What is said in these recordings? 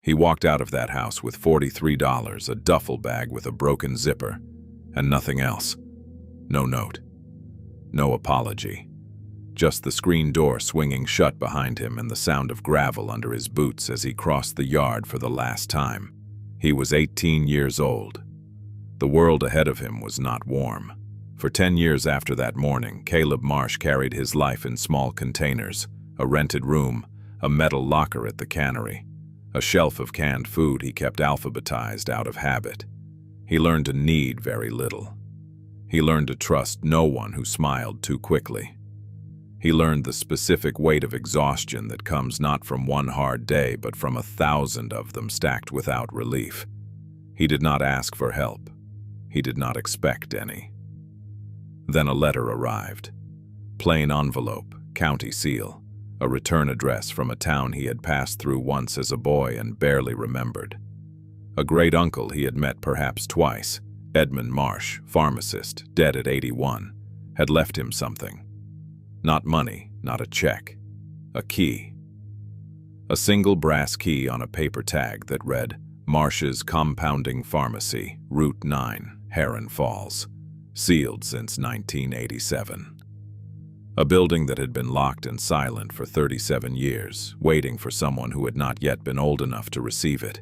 He walked out of that house with $43, a duffel bag with a broken zipper, and nothing else. No note. No apology. Just the screen door swinging shut behind him and the sound of gravel under his boots as he crossed the yard for the last time. He was 18 years old. The world ahead of him was not warm. For 10 years after that morning, Caleb Marsh carried his life in small containers, a rented room, a metal locker at the cannery, a shelf of canned food he kept alphabetized out of habit. He learned to need very little. He learned to trust no one who smiled too quickly. He learned the specific weight of exhaustion that comes not from one hard day but from 1,000 of them stacked without relief. He did not ask for help. He did not expect any. Then a letter arrived. Plain envelope, county seal, a return address from a town he had passed through once as a boy and barely remembered. A great uncle he had met perhaps twice, Edmund Marsh, pharmacist, dead at 81, had left him something. Not money, not a check. A key. A single brass key on a paper tag that read, Marsh's Compounding Pharmacy, Route 9, Heron Falls. Sealed since 1987. A building that had been locked and silent for 37 years, waiting for someone who had not yet been old enough to receive it.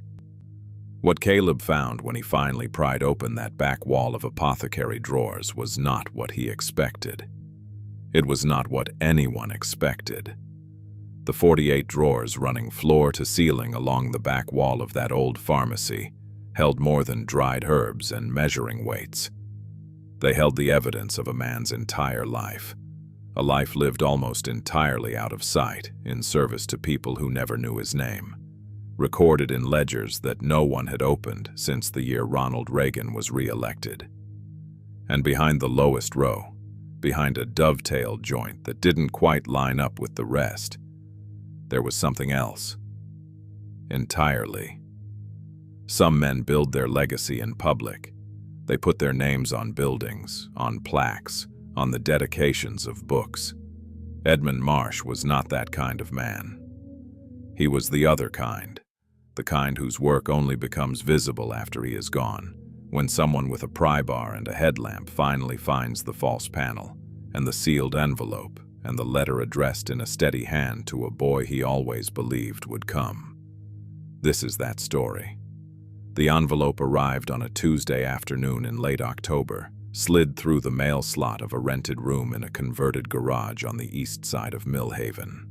What Caleb found when he finally pried open that back wall of apothecary drawers was not what he expected. It was not what anyone expected. The 48 drawers running floor to ceiling along the back wall of that old pharmacy held more than dried herbs and measuring weights. They held the evidence of a man's entire life, a life lived almost entirely out of sight in service to people who never knew his name, recorded in ledgers that no one had opened since the year Ronald Reagan was re-elected. And behind the lowest row, behind a dovetail joint that didn't quite line up with the rest, there was something else. Entirely. Some men build their legacy in public. They put their names on buildings, on plaques, on the dedications of books. Edmund Marsh was not that kind of man. He was the other kind, the kind whose work only becomes visible after he is gone, when someone with a pry bar and a headlamp finally finds the false panel, and the sealed envelope, and the letter addressed in a steady hand to a boy he always believed would come. This is that story. The envelope arrived on a Tuesday afternoon in late October, slid through the mail slot of a rented room in a converted garage on the east side of Millhaven.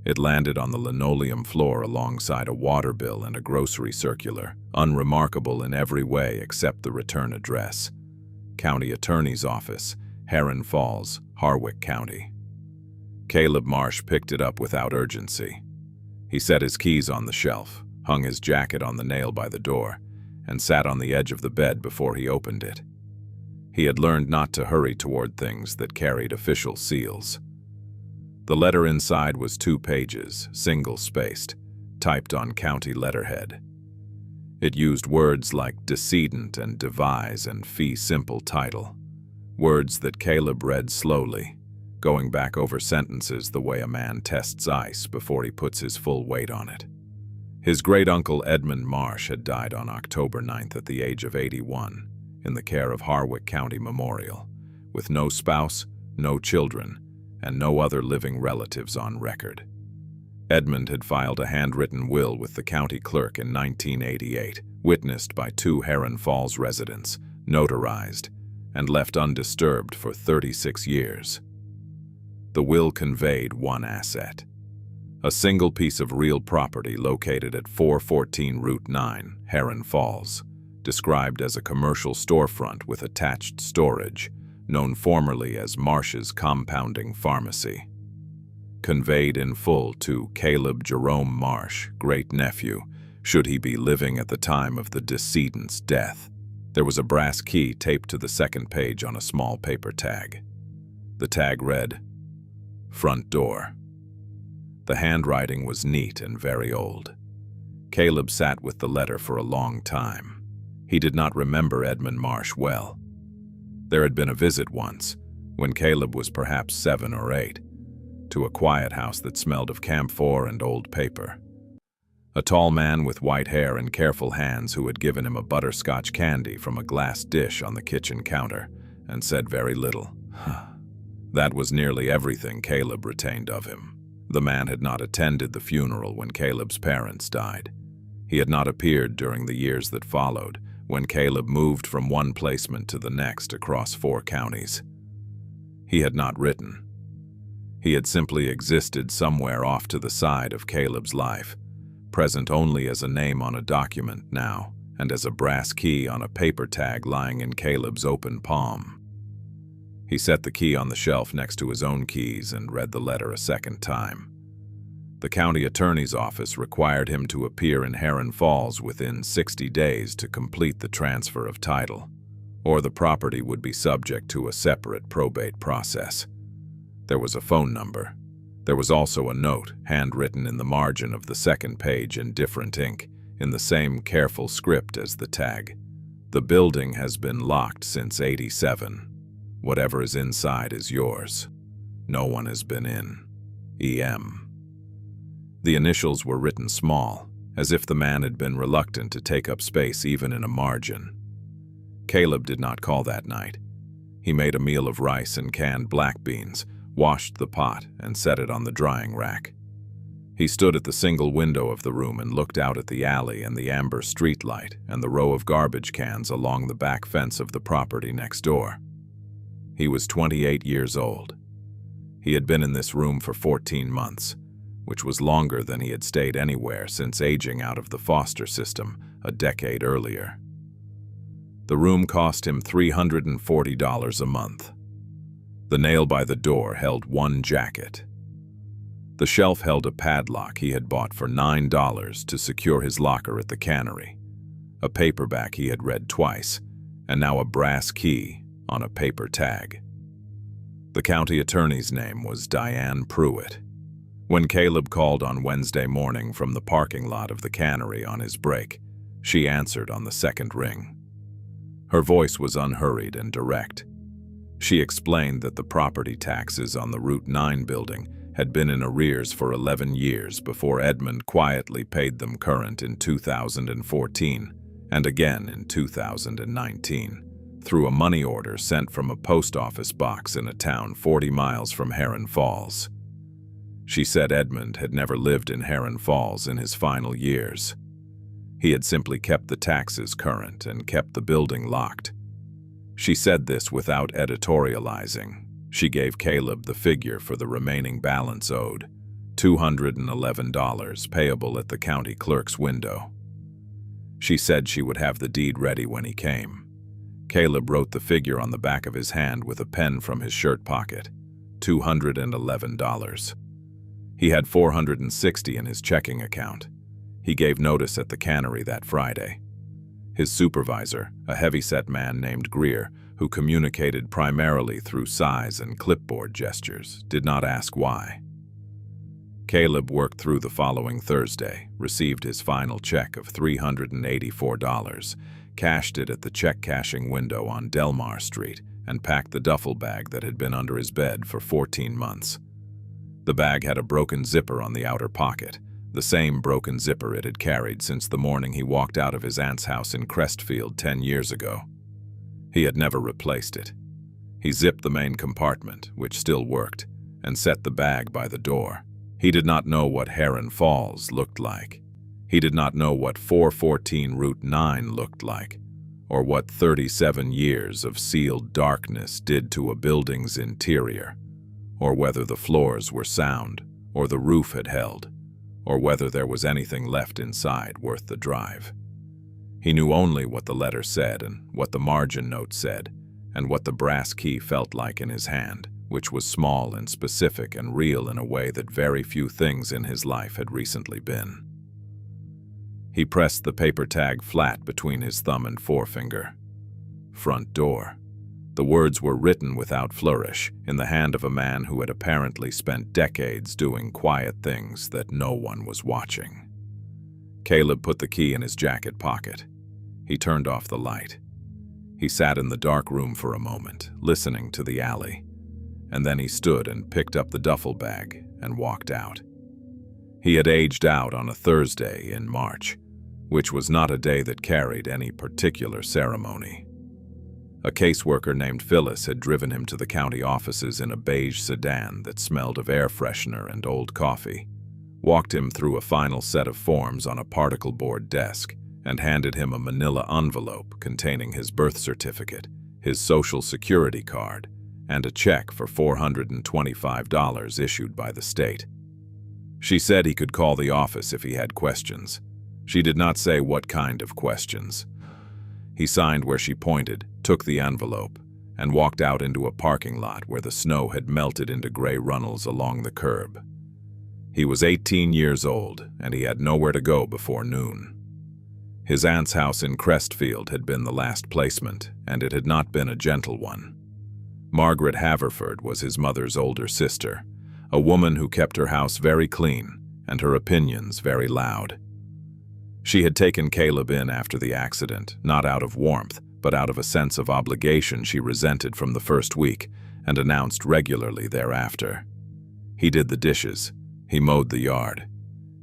It landed on the linoleum floor alongside a water bill and a grocery circular, unremarkable in every way except the return address. County Attorney's Office, Heron Falls, Harwick County. Caleb Marsh picked it up without urgency. He set his keys on the shelf, hung his jacket on the nail by the door, and sat on the edge of the bed before he opened it. He had learned not to hurry toward things that carried official seals. The letter inside was 2 pages, single-spaced, typed on county letterhead. It used words like decedent and devise and fee simple title, words that Caleb read slowly, going back over sentences the way a man tests ice before he puts his full weight on it. His great-uncle Edmund Marsh had died on October 9th at the age of 81, in the care of Harwick County Memorial, with no spouse, no children, and no other living relatives on record. Edmund had filed a handwritten will with the county clerk in 1988, witnessed by 2 Heron Falls residents, notarized, and left undisturbed for 36 years. The will conveyed one asset. A single piece of real property located at 414 Route 9, Heron Falls, described as a commercial storefront with attached storage, known formerly as Marsh's Compounding Pharmacy. Conveyed in full to Caleb Jerome Marsh, great-nephew, should he be living at the time of the decedent's death. There was a brass key taped to the second page on a small paper tag. The tag read, "Front Door." The handwriting was neat and very old. Caleb sat with the letter for a long time. He did not remember Edmund Marsh well. There had been a visit once, when Caleb was perhaps 7 or 8, to a quiet house that smelled of camphor and old paper. A tall man with white hair and careful hands who had given him a butterscotch candy from a glass dish on the kitchen counter and said very little. That was nearly everything Caleb retained of him. The man had not attended the funeral when Caleb's parents died. He had not appeared during the years that followed, when Caleb moved from one placement to the next across 4 counties. He had not written. He had simply existed somewhere off to the side of Caleb's life, present only as a name on a document now, and as a brass key on a paper tag lying in Caleb's open palm. He set the key on the shelf next to his own keys and read the letter a second time. The county attorney's office required him to appear in Heron Falls within 60 days to complete the transfer of title, or the property would be subject to a separate probate process. There was a phone number. There was also a note, handwritten in the margin of the second page in different ink, in the same careful script as the tag. The building has been locked since '87. Whatever is inside is yours. No one has been in. E.M. The initials were written small, as if the man had been reluctant to take up space even in a margin. Caleb did not call that night. He made a meal of rice and canned black beans, washed the pot, and set it on the drying rack. He stood at the single window of the room and looked out at the alley and the amber streetlight and the row of garbage cans along the back fence of the property next door. He was 28 years old. He had been in this room for 14 months, which was longer than he had stayed anywhere since aging out of the foster system a decade earlier. The room cost him $340 a month. The nail by the door held 1 jacket. The shelf held a padlock he had bought for $9 to secure his locker at the cannery, a paperback he had read twice, and now a brass key on a paper tag. The county attorney's name was Diane Pruitt. When Caleb called on Wednesday morning from the parking lot of the cannery on his break, she answered on the second ring. Her voice was unhurried and direct. She explained that the property taxes on the Route 9 building had been in arrears for 11 years before Edmund quietly paid them current in 2014 and again in 2019. Through a money order sent from a post office box in a town 40 miles from Heron Falls. She said Edmund had never lived in Heron Falls in his final years. He had simply kept the taxes current and kept the building locked. She said this without editorializing. She gave Caleb the figure for the remaining balance owed, $211 payable at the county clerk's window. She said she would have the deed ready when he came. Caleb wrote the figure on the back of his hand with a pen from his shirt pocket, $211. He had $460 in his checking account. He gave notice at the cannery that Friday. His supervisor, a heavy-set man named Greer, who communicated primarily through sighs and clipboard gestures, did not ask why. Caleb worked through the following Thursday, received his final check of $384, cashed it at the check-cashing window on Delmar Street, and packed the duffel bag that had been under his bed for 14 months. The bag had a broken zipper on the outer pocket, the same broken zipper it had carried since the morning he walked out of his aunt's house in Crestfield 10 years ago. He had never replaced it. He zipped the main compartment, which still worked, and set the bag by the door. He did not know what Heron Falls looked like. He did not know what 414 Route 9 looked like, or what 37 years of sealed darkness did to a building's interior, or whether the floors were sound, or the roof had held, or whether there was anything left inside worth the drive. He knew only what the letter said and what the margin note said, and what the brass key felt like in his hand, which was small and specific and real in a way that very few things in his life had recently been. He pressed the paper tag flat between his thumb and forefinger. Front door. The words were written without flourish, in the hand of a man who had apparently spent decades doing quiet things that no one was watching. Caleb put the key in his jacket pocket. He turned off the light. He sat in the dark room for a moment, listening to the alley, and then he stood and picked up the duffel bag and walked out. He had aged out on a Thursday in March, which was not a day that carried any particular ceremony. A caseworker named Phyllis had driven him to the county offices in a beige sedan that smelled of air freshener and old coffee, walked him through a final set of forms on a particle board desk, and handed him a manila envelope containing his birth certificate, his social security card, and a check for $425 issued by the state. She said he could call the office if he had questions. She did not say what kind of questions. He signed where she pointed, took the envelope, and walked out into a parking lot where the snow had melted into gray runnels along the curb. He was 18 years old, and he had nowhere to go before noon. His aunt's house in Crestfield had been the last placement, and it had not been a gentle one. Margaret Haverford was his mother's older sister, a woman who kept her house very clean and her opinions very loud. She had taken Caleb in after the accident, not out of warmth, but out of a sense of obligation she resented from the first week, and announced regularly thereafter. He did the dishes. He mowed the yard.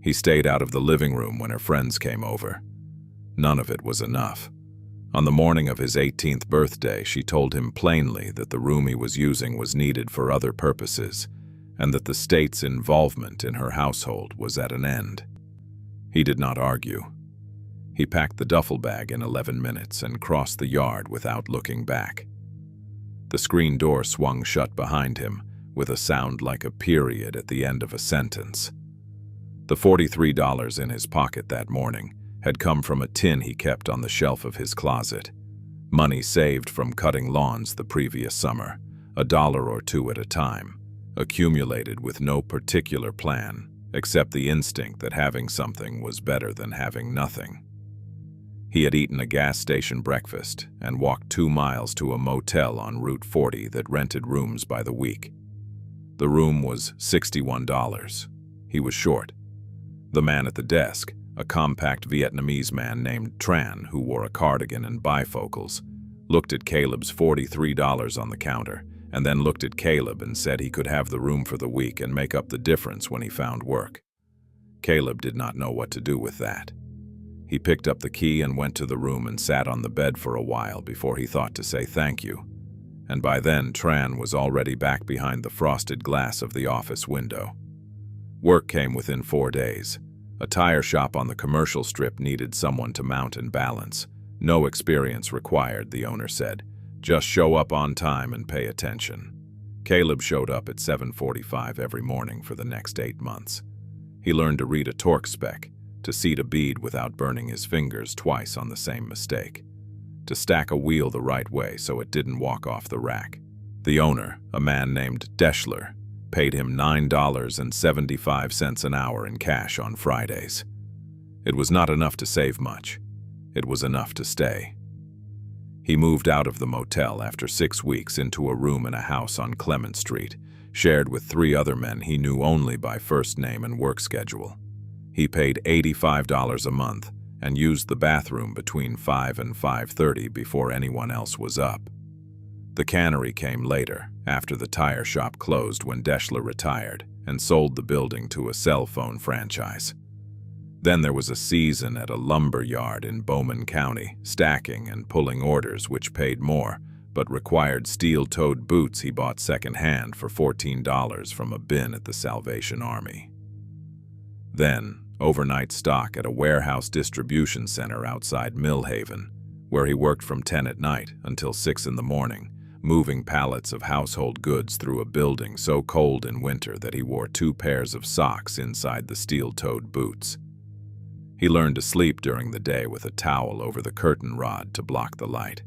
He stayed out of the living room when her friends came over. None of it was enough. On the morning of his 18th birthday, she told him plainly that the room he was using was needed for other purposes, and that the state's involvement in her household was at an end. He did not argue. He packed the duffel bag in 11 minutes and crossed the yard without looking back. The screen door swung shut behind him, with a sound like a period at the end of a sentence. The $43 in his pocket that morning had come from a tin he kept on the shelf of his closet. Money saved from cutting lawns the previous summer, $1 or $2 at a time, accumulated with no particular plan, except the instinct that having something was better than having nothing. He had eaten a gas station breakfast and walked 2 miles to a motel on Route 40 that rented rooms by the week. The room was $61. He was short. The man at the desk, a compact Vietnamese man named Tran who wore a cardigan and bifocals, looked at Caleb's $43 on the counter, and then looked at Caleb and said he could have the room for the week and make up the difference when he found work. Caleb did not know what to do with that. He picked up the key and went to the room and sat on the bed for a while before he thought to say thank you. And by then, Tran was already back behind the frosted glass of the office window. Work came within 4 days. A tire shop on the commercial strip needed someone to mount and balance. No experience required, the owner said. Just show up on time and pay attention. Caleb showed up at 7:45 every morning for the next 8 months. He learned to read a torque spec, to seat a bead without burning his fingers twice on the same mistake, to stack a wheel the right way so it didn't walk off the rack. The owner, a man named Deschler, paid him $9.75 an hour in cash on Fridays. It was not enough to save much. It was enough to stay. He moved out of the motel after 6 weeks into a room in a house on Clement Street, shared with 3 other men he knew only by first name and work schedule. He paid $85 a month and used the bathroom between 5 and 5:30 before anyone else was up. The cannery came later, after the tire shop closed when Deschler retired and sold the building to a cell phone franchise. Then there was a season at a lumber yard in Bowman County, stacking and pulling orders which paid more, but required steel-toed boots he bought second-hand for $14 from a bin at the Salvation Army. Then, overnight stock at a warehouse distribution center outside Millhaven, where he worked from 10 at night until 6 in the morning, moving pallets of household goods through a building so cold in winter that he wore 2 pairs of socks inside the steel-toed boots. He learned to sleep during the day with a towel over the curtain rod to block the light.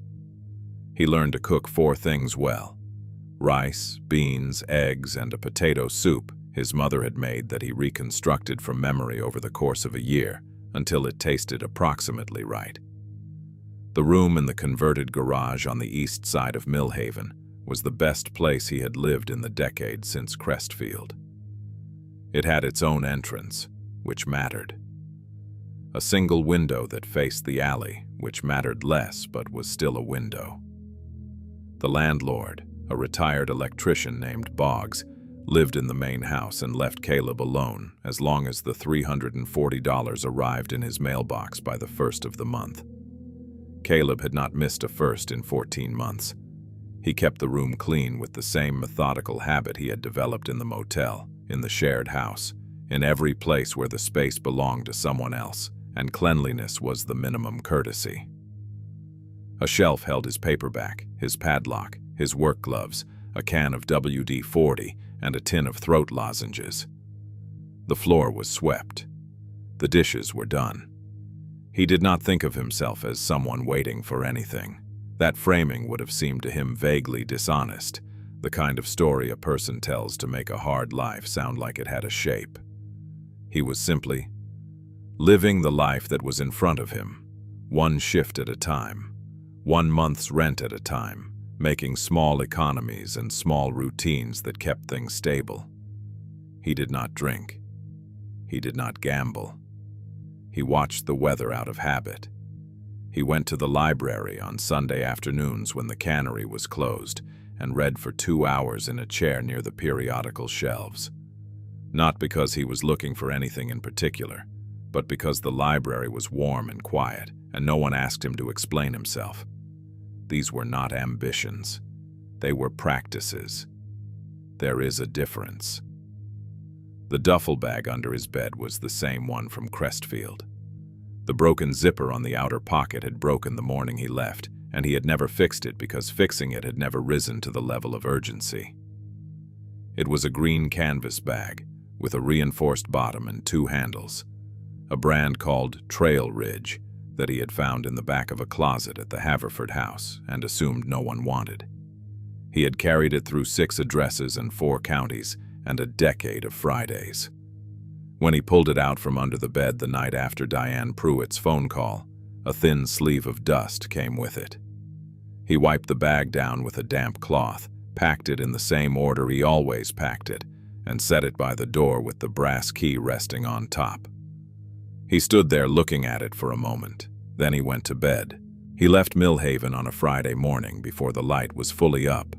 He learned to cook 4 things well: rice, beans, eggs, and a potato soup his mother had made that he reconstructed from memory over the course of a year until it tasted approximately right. The room in the converted garage on the east side of Millhaven was the best place he had lived in the decade since Crestfield. It had its own entrance, which mattered. A single window that faced the alley, which mattered less but was still a window. The landlord, a retired electrician named Boggs, lived in the main house, and left Caleb alone as long as the $340 arrived in his mailbox by the first of the month. Caleb had not missed a first in 14 months. He kept the room clean with the same methodical habit he had developed in the motel, in the shared house, in every place where the space belonged to someone else, and cleanliness was the minimum courtesy. A shelf held his paperback, his padlock, his work gloves, a can of WD-40, and a tin of throat lozenges. The floor was swept. The dishes were done. He did not think of himself as someone waiting for anything. That framing would have seemed to him vaguely dishonest, the kind of story a person tells to make a hard life sound like it had a shape. He was simply living the life that was in front of him, one shift at a time, 1 month's rent at a time, making small economies and small routines that kept things stable. He did not drink. He did not gamble. He watched the weather out of habit. He went to the library on Sunday afternoons when the cannery was closed and read for 2 hours in a chair near the periodical shelves. Not because he was looking for anything in particular, but because the library was warm and quiet and no one asked him to explain himself. These were not ambitions. They were practices. There is a difference. The duffel bag under his bed was the same one from Crestfield. The broken zipper on the outer pocket had broken the morning he left, and he had never fixed it because fixing it had never risen to the level of urgency. It was a green canvas bag with a reinforced bottom and 2 handles, a brand called Trail Ridge that he had found in the back of a closet at the Haverford house and assumed no one wanted. He had carried it through 6 addresses and 4 counties and a decade of Fridays. When he pulled it out from under the bed the night after Diane Pruitt's phone call, a thin sleeve of dust came with it. He wiped the bag down with a damp cloth, packed it in the same order he always packed it, and set it by the door with the brass key resting on top. He stood there looking at it for a moment. Then he went to bed. He left Millhaven on a Friday morning before the light was fully up.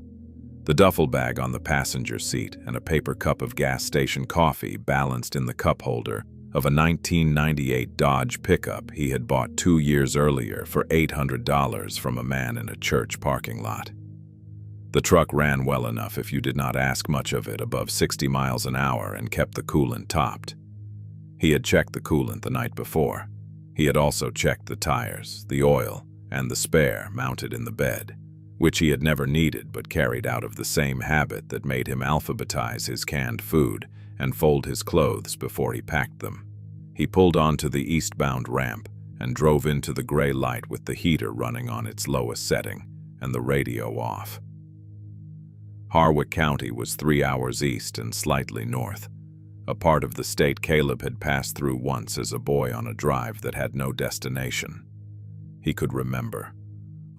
The duffel bag on the passenger seat and a paper cup of gas station coffee balanced in the cup holder of a 1998 Dodge pickup he had bought 2 years earlier for $800 from a man in a church parking lot. The truck ran well enough if you did not ask much of it above 60 miles an hour and kept the coolant topped. He had checked the coolant the night before. He had also checked the tires, the oil, and the spare mounted in the bed, which he had never needed but carried out of the same habit that made him alphabetize his canned food and fold his clothes before he packed them. He pulled onto the eastbound ramp and drove into the gray light with the heater running on its lowest setting and the radio off. Harwick County was 3 hours east and slightly north, a part of the state Caleb had passed through once as a boy on a drive that had no destination. He could remember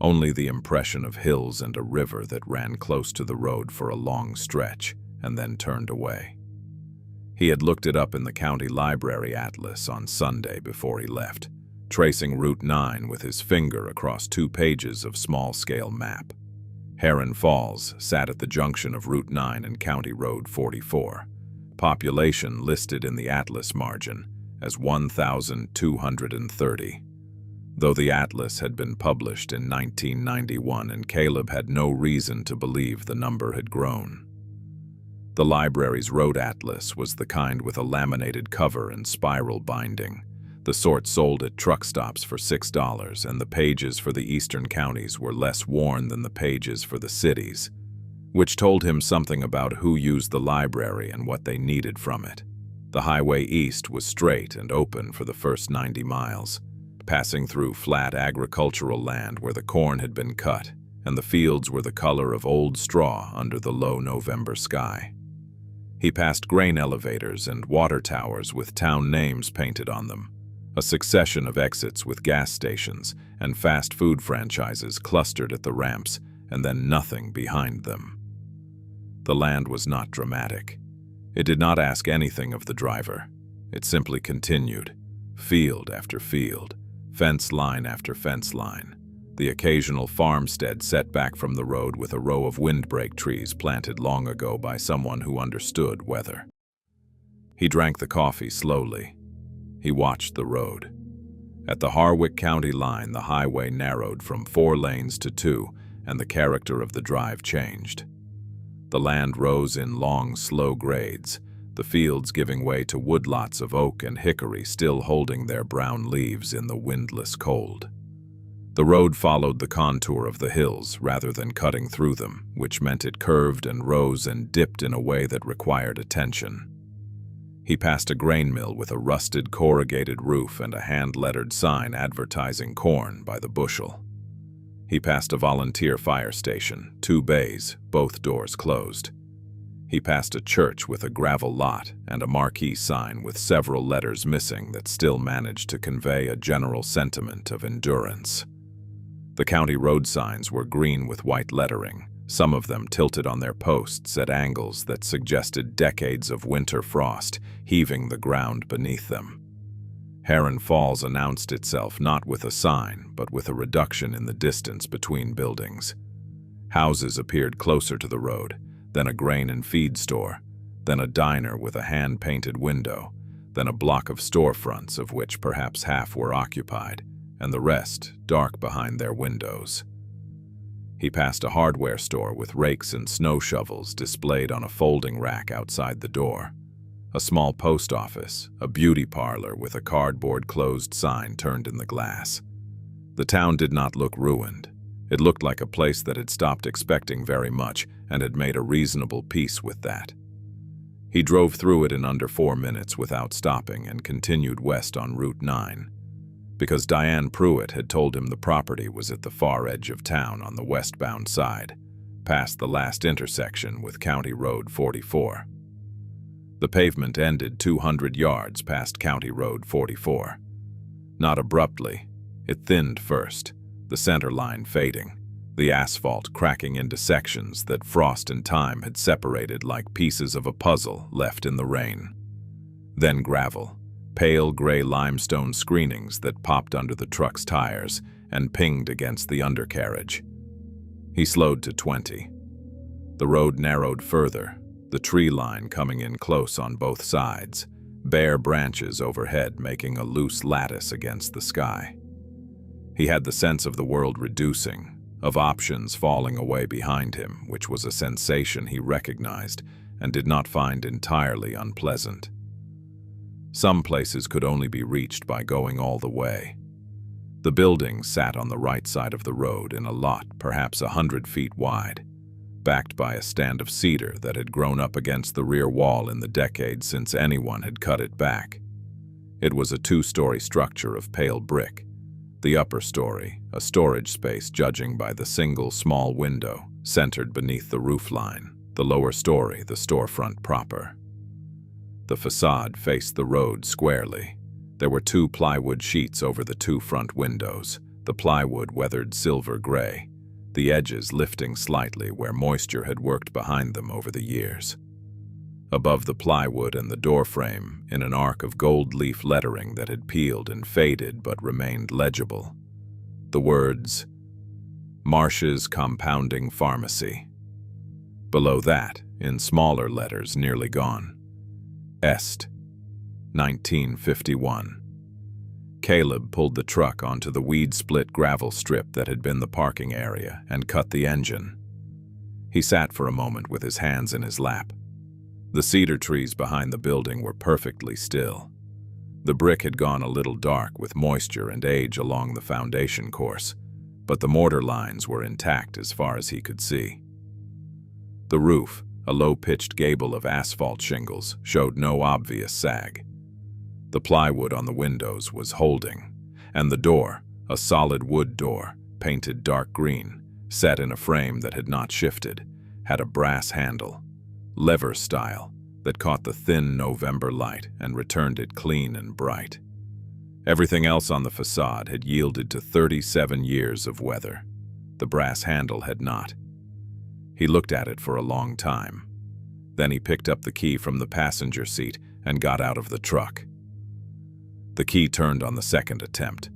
only the impression of hills and a river that ran close to the road for a long stretch and then turned away. He had looked it up in the county library atlas on Sunday before he left, tracing Route 9 with his finger across 2 pages of small-scale map. Heron Falls sat at the junction of Route 9 and County Road 44. Population listed in the atlas margin as 1,230. Though the atlas had been published in 1991 and Caleb had no reason to believe the number had grown. The library's road atlas was the kind with a laminated cover and spiral binding, the sort sold at truck stops for $6, and the pages for the eastern counties were less worn than the pages for the cities, which told him something about who used the library and what they needed from it. The highway east was straight and open for the first 90 miles, passing through flat agricultural land where the corn had been cut, and the fields were the color of old straw under the low November sky. He passed grain elevators and water towers with town names painted on them, a succession of exits with gas stations and fast food franchises clustered at the ramps, and then nothing behind them. The land was not dramatic. It did not ask anything of the driver. It simply continued, field after field, fence line after fence line, the occasional farmstead set back from the road with a row of windbreak trees planted long ago by someone who understood weather. He drank the coffee slowly. He watched the road. At the Harwick County line, the highway narrowed from 4 lanes to 2, and the character of the drive changed. The land rose in long, slow grades, the fields giving way to woodlots of oak and hickory still holding their brown leaves in the windless cold. The road followed the contour of the hills rather than cutting through them, which meant it curved and rose and dipped in a way that required attention. He passed a grain mill with a rusted corrugated roof and a hand-lettered sign advertising corn by the bushel. He passed a volunteer fire station, 2 bays, both doors closed. He passed a church with a gravel lot and a marquee sign with several letters missing that still managed to convey a general sentiment of endurance. The county road signs were green with white lettering, some of them tilted on their posts at angles that suggested decades of winter frost heaving the ground beneath them. Heron Falls announced itself not with a sign, but with a reduction in the distance between buildings. Houses appeared closer to the road, then a grain and feed store, then a diner with a hand-painted window, then a block of storefronts of which perhaps half were occupied, and the rest dark behind their windows. He passed a hardware store with rakes and snow shovels displayed on a folding rack outside the door, a small post office, a beauty parlor with a cardboard closed sign turned in the glass. The town did not look ruined. It looked like a place that had stopped expecting very much and had made a reasonable peace with that. He drove through it in under 4 minutes without stopping and continued west on Route 9. Because Diane Pruitt had told him the property was at the far edge of town on the westbound side, past the last intersection with County Road 44. The pavement ended 200 yards past County Road 44. Not abruptly, it thinned first, the center line fading, the asphalt cracking into sections that frost and time had separated like pieces of a puzzle left in the rain. Then gravel, pale gray limestone screenings that popped under the truck's tires and pinged against the undercarriage. He slowed to 20. The road narrowed further, the tree line coming in close on both sides, bare branches overhead making a loose lattice against the sky. He had the sense of the world reducing, of options falling away behind him, which was a sensation he recognized and did not find entirely unpleasant. Some places could only be reached by going all the way. The buildings sat on the right side of the road in a lot perhaps 100 feet wide, backed by a stand of cedar that had grown up against the rear wall in the decades since anyone had cut it back. It was a 2-story structure of pale brick. The upper story, a storage space judging by the single small window, centered beneath the roofline. The lower story, the storefront proper. The facade faced the road squarely. There were 2 plywood sheets over the 2 front windows, the plywood weathered silver gray, the edges lifting slightly where moisture had worked behind them over the years. Above the plywood and the doorframe, in an arc of gold leaf lettering that had peeled and faded but remained legible, the words, Marsh's Compounding Pharmacy. Below that, in smaller letters nearly gone, Est, 1951. Caleb pulled the truck onto the weed-split gravel strip that had been the parking area and cut the engine. He sat for a moment with his hands in his lap. The cedar trees behind the building were perfectly still. The brick had gone a little dark with moisture and age along the foundation course, but the mortar lines were intact as far as he could see. The roof, a low-pitched gable of asphalt shingles, showed no obvious sag. The plywood on the windows was holding, and the door, a solid wood door, painted dark green, set in a frame that had not shifted, had a brass handle, lever style, that caught the thin November light and returned it clean and bright. Everything else on the facade had yielded to 37 years of weather. The brass handle had not. He looked at it for a long time. Then he picked up the key from the passenger seat and got out of the truck. The key turned on the second attempt.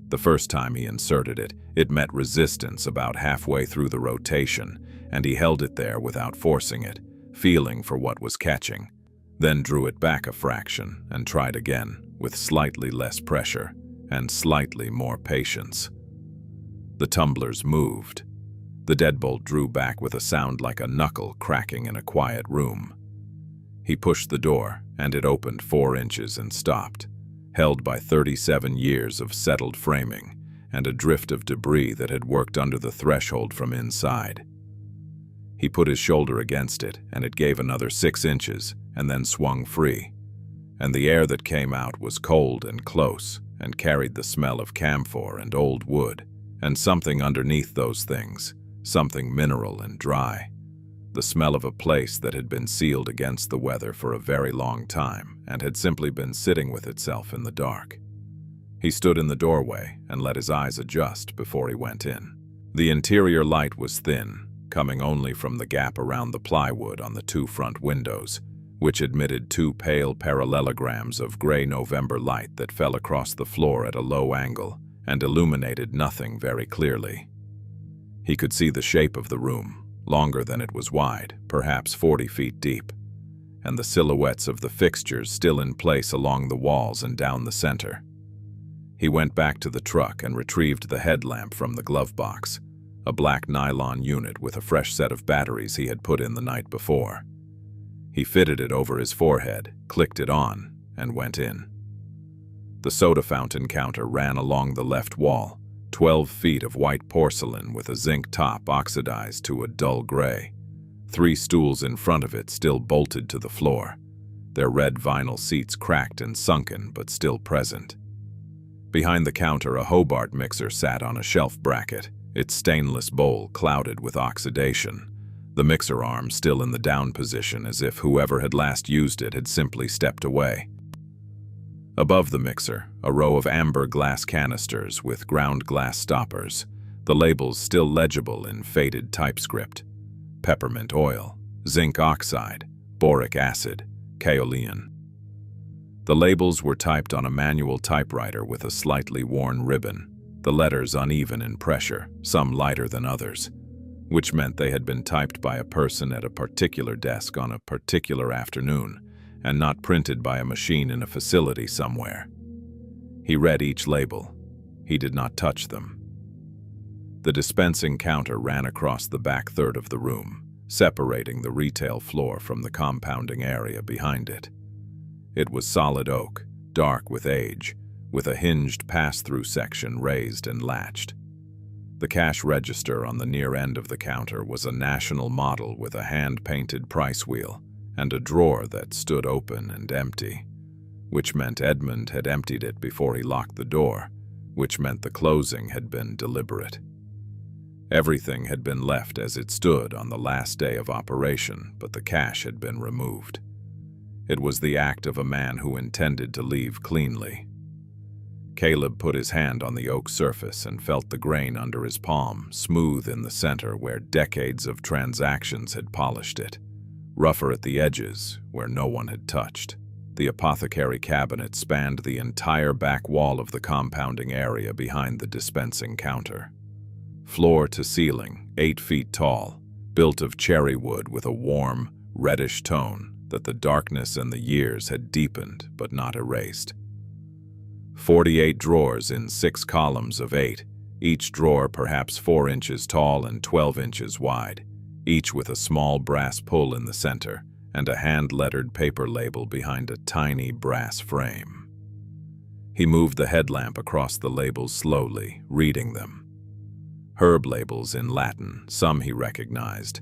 The first time he inserted it, it met resistance about halfway through the rotation, and he held it there without forcing it, feeling for what was catching, then drew it back a fraction and tried again, with slightly less pressure and slightly more patience. The tumblers moved. The deadbolt drew back with a sound like a knuckle cracking in a quiet room. He pushed the door, and it opened 4 inches and stopped, held by 37 years of settled framing and a drift of debris that had worked under the threshold from inside. He put his shoulder against it, and it gave another 6 inches and then swung free. And the air that came out was cold and close and carried the smell of camphor and old wood, and something underneath those things, something mineral and dry. The smell of a place that had been sealed against the weather for a very long time and had simply been sitting with itself in the dark. He stood in the doorway and let his eyes adjust before he went in. The interior light was thin, coming only from the gap around the plywood on the 2 front windows, which admitted 2 pale parallelograms of gray November light that fell across the floor at a low angle and illuminated nothing very clearly. He could see the shape of the room, longer than it was wide, perhaps 40 feet deep, and the silhouettes of the fixtures still in place along the walls and down the center. He went back to the truck and retrieved the headlamp from the glove box, a black nylon unit with a fresh set of batteries he had put in the night before. He fitted it over his forehead, clicked it on, and went in. The soda fountain counter ran along the left wall, 12 feet of white porcelain with a zinc top oxidized to a dull gray. 3 stools in front of it still bolted to the floor, their red vinyl seats cracked and sunken but still present. Behind the counter, a Hobart mixer sat on a shelf bracket, its stainless bowl clouded with oxidation, the mixer arm still in the down position as if whoever had last used it had simply stepped away. Above the mixer, a row of amber glass canisters with ground glass stoppers, the labels still legible in faded typescript: peppermint oil, zinc oxide, boric acid, kaolin. The labels were typed on a manual typewriter with a slightly worn ribbon, the letters uneven in pressure, some lighter than others, which meant they had been typed by a person at a particular desk on a particular afternoon, and not printed by a machine in a facility somewhere. He read each label. He did not touch them. The dispensing counter ran across the back third of the room, separating the retail floor from the compounding area behind it. It was solid oak, dark with age, with a hinged pass-through section raised and latched. The cash register on the near end of the counter was a national model with a hand-painted price wheel and a drawer that stood open and empty, which meant Edmund had emptied it before he locked the door, which meant the closing had been deliberate. Everything had been left as it stood on the last day of operation, but the cash had been removed. It was the act of a man who intended to leave cleanly. Caleb put his hand on the oak surface and felt the grain under his palm, smooth in the center where decades of transactions had polished it, rougher at the edges where no one had touched. The apothecary cabinet spanned the entire back wall of the compounding area behind the dispensing counter. Floor to ceiling, 8 feet tall, built of cherry wood with a warm, reddish tone that the darkness and the years had deepened but not erased. 48 drawers in 6 columns of 8, each drawer perhaps 4 inches tall and 12 inches wide, each with a small brass pull in the center and a hand-lettered paper label behind a tiny brass frame. He moved the headlamp across the labels slowly, reading them. Herb labels in Latin, some he recognized: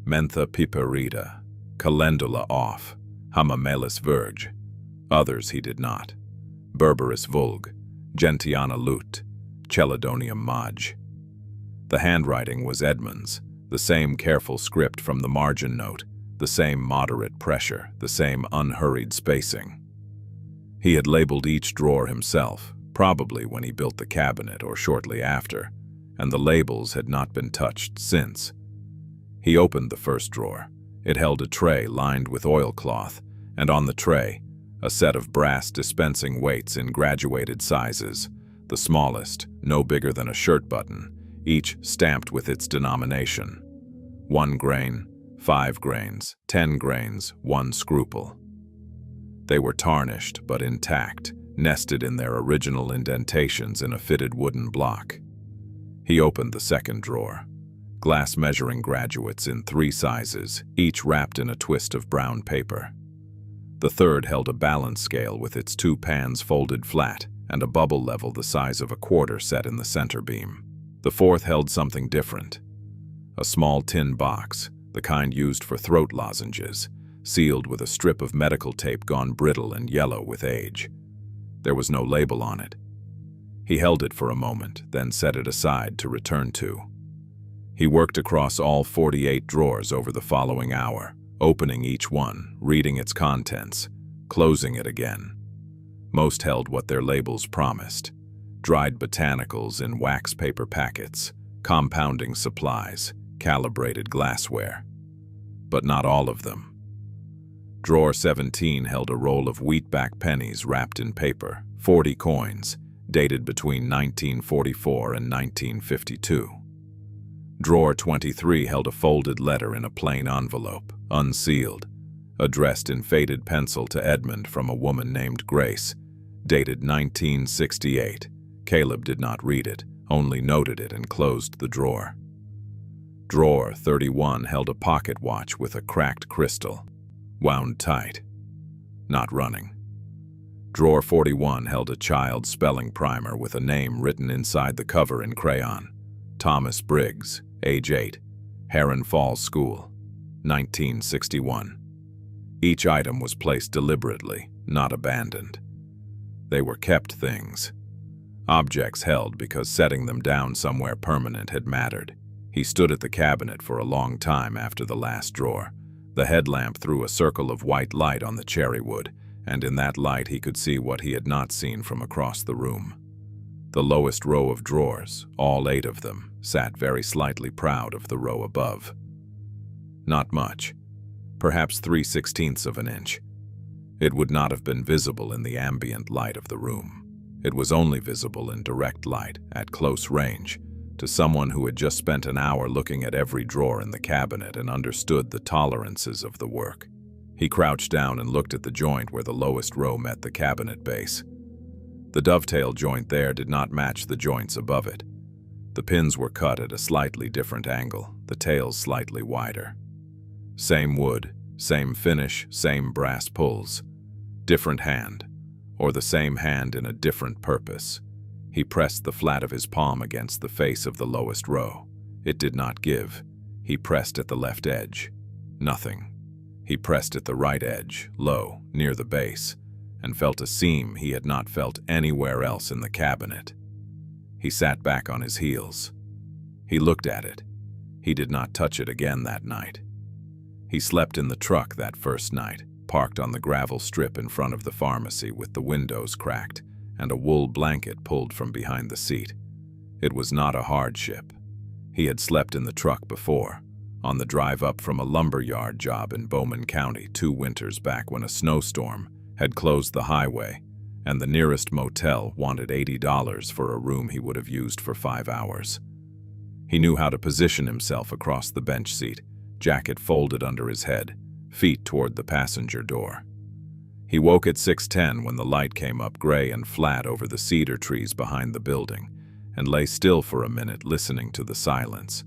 Mentha piperita, Calendula off, Hamamelis virge. Others he did not: Berberis vulg, Gentiana lut, Chelidonium maj. The handwriting was Edmund's, the same careful script from the margin note, the same moderate pressure, the same unhurried spacing. He had labeled each drawer himself, probably when he built the cabinet or shortly after, and the labels had not been touched since. He opened the first drawer. It held a tray lined with oilcloth, and on the tray, a set of brass dispensing weights in graduated sizes, the smallest, no bigger than a shirt button, each stamped with its denomination. 1 grain, 5 grains, 10 grains, 1 scruple. They were tarnished but intact, nested in their original indentations in a fitted wooden block. He opened the second drawer. Glass measuring graduates in 3 sizes, each wrapped in a twist of brown paper. The third held a balance scale with its 2 pans folded flat and a bubble level the size of a quarter set in the center beam. The fourth held something different. A small tin box, the kind used for throat lozenges, sealed with a strip of medical tape gone brittle and yellow with age. There was no label on it. He held it for a moment, then set it aside to return to. He worked across all 48 drawers over the following hour, opening each one, reading its contents, closing it again. Most held what their labels promised: dried botanicals in wax paper packets, compounding supplies, calibrated glassware. But not all of them. Drawer 17 held a roll of wheatback pennies wrapped in paper, 40 coins, dated between 1944 and 1952. Drawer 23 held a folded letter in a plain envelope, unsealed, addressed in faded pencil to Edmund from a woman named Grace, dated 1968. Caleb did not read it, only noted it and closed the drawer. Drawer 31 held a pocket watch with a cracked crystal, wound tight, not running. Drawer 41 held a child's spelling primer with a name written inside the cover in crayon: Thomas Briggs, age 8, Heron Falls School, 1961. Each item was placed deliberately, not abandoned. They were kept things. Objects held because setting them down somewhere permanent had mattered. He stood at the cabinet for a long time after the last drawer. The headlamp threw a circle of white light on the cherry wood, and in that light he could see what he had not seen from across the room. The lowest row of drawers, all 8 of them, sat very slightly proud of the row above. Not much, perhaps 3/16 of an inch. It would not have been visible in the ambient light of the room. It was only visible in direct light, at close range, to someone who had just spent an hour looking at every drawer in the cabinet and understood the tolerances of the work. He crouched down and looked at the joint where the lowest row met the cabinet base. The dovetail joint there did not match the joints above it. The pins were cut at a slightly different angle, the tails slightly wider. Same wood, same finish, same brass pulls. Different hand, or the same hand in a different purpose. He pressed the flat of his palm against the face of the lowest row. It did not give. He pressed at the left edge. Nothing. He pressed at the right edge, low, near the base, and felt a seam he had not felt anywhere else in the cabinet. He sat back on his heels. He looked at it. He did not touch it again that night. He slept in the truck that first night, parked on the gravel strip in front of the pharmacy with the windows cracked and a wool blanket pulled from behind the seat. It was not a hardship. He had slept in the truck before, on the drive up from a lumberyard job in Bowman County 2 winters back when a snowstorm had closed the highway, and the nearest motel wanted $80 for a room he would have used for 5 hours. He knew how to position himself across the bench seat, jacket folded under his head, feet toward the passenger door. He woke at 6:10 when the light came up gray and flat over the cedar trees behind the building, and lay still for a minute listening to the silence,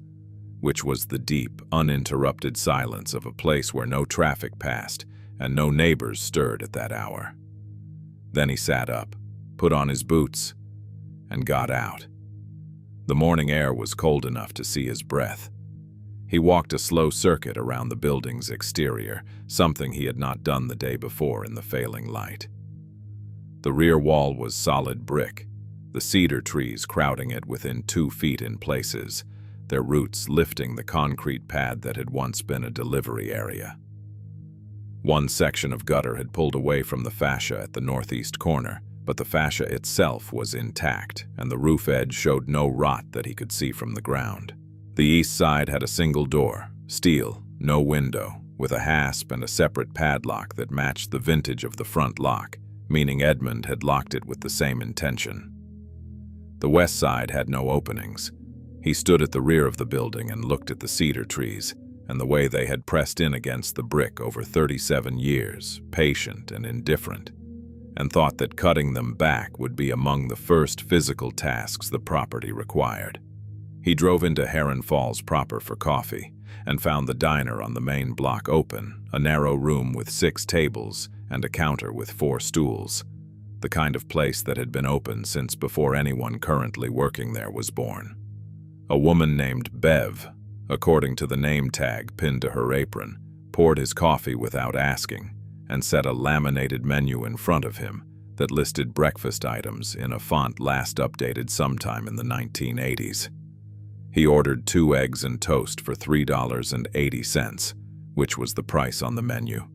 which was the deep, uninterrupted silence of a place where no traffic passed and no neighbors stirred at that hour. Then he sat up, put on his boots, and got out. The morning air was cold enough to see his breath. He walked a slow circuit around the building's exterior, something he had not done the day before in the failing light. The rear wall was solid brick, the cedar trees crowding it within 2 feet in places, their roots lifting the concrete pad that had once been a delivery area. One section of gutter had pulled away from the fascia at the northeast corner, but the fascia itself was intact, and the roof edge showed no rot that he could see from the ground. The east side had a single door, steel, no window, with a hasp and a separate padlock that matched the vintage of the front lock, meaning Edmund had locked it with the same intention. The west side had no openings. He stood at the rear of the building and looked at the cedar trees and the way they had pressed in against the brick over 37 years, patient and indifferent, and thought that cutting them back would be among the first physical tasks the property required. He drove into Heron Falls proper for coffee and found the diner on the main block open, a narrow room with 6 tables and a counter with 4 stools, the kind of place that had been open since before anyone currently working there was born. A woman named Bev, according to the name tag pinned to her apron, poured his coffee without asking and set a laminated menu in front of him that listed breakfast items in a font last updated sometime in the 1980s. He ordered 2 eggs and toast for $3.80, which was the price on the menu,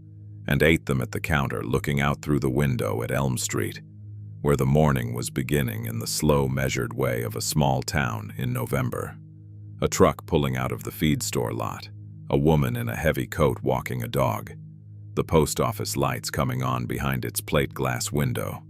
and ate them at the counter looking out through the window at Elm Street, where the morning was beginning in the slow, measured way of a small town in November. A truck pulling out of the feed store lot, a woman in a heavy coat walking a dog, the post office lights coming on behind its plate glass window.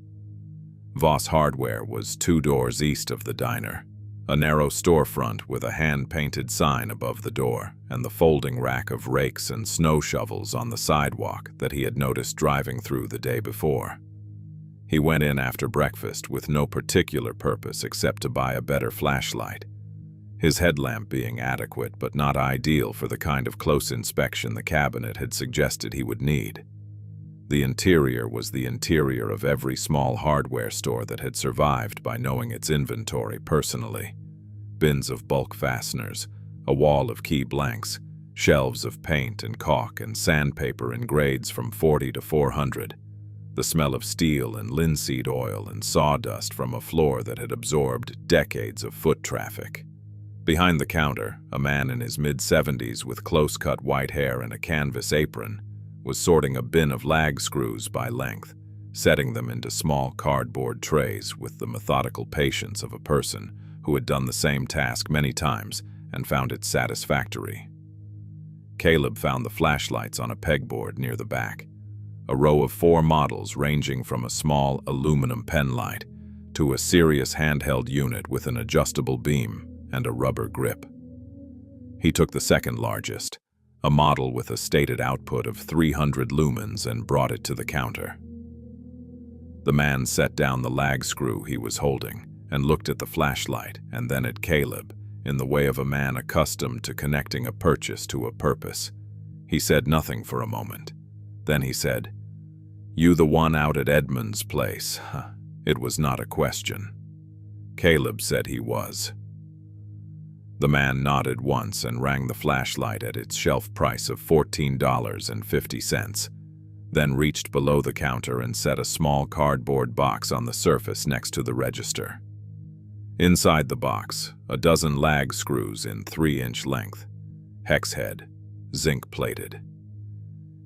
Voss Hardware was 2 doors east of the diner, a narrow storefront with a hand-painted sign above the door and the folding rack of rakes and snow shovels on the sidewalk that he had noticed driving through the day before. He went in after breakfast with no particular purpose except to buy a better flashlight, his headlamp being adequate but not ideal for the kind of close inspection the cabinet had suggested he would need. The interior was the interior of every small hardware store that had survived by knowing its inventory personally. Bins of bulk fasteners, a wall of key blanks, shelves of paint and caulk and sandpaper in grades from 40 to 400, the smell of steel and linseed oil and sawdust from a floor that had absorbed decades of foot traffic. Behind the counter, a man in his mid-70s with close-cut white hair and a canvas apron was sorting a bin of lag screws by length, setting them into small cardboard trays with the methodical patience of a person who had done the same task many times and found it satisfactory. Caleb found the flashlights on a pegboard near the back, a row of 4 models ranging from a small aluminum pen light to a serious handheld unit with an adjustable beam and a rubber grip. He took the second largest, a model with a stated output of 300 lumens, and brought it to the counter. The man set down the lag screw he was holding and looked at the flashlight and then at Caleb in the way of a man accustomed to connecting a purchase to a purpose. He said nothing for a moment. Then he said, "You the one out at Edmund's place?" It was not a question. Caleb said he was. The man nodded once and rang the flashlight at its shelf price of $14.50, then reached below the counter and set a small cardboard box on the surface next to the register. Inside the box, a dozen lag screws in 3-inch length, hex head, zinc-plated.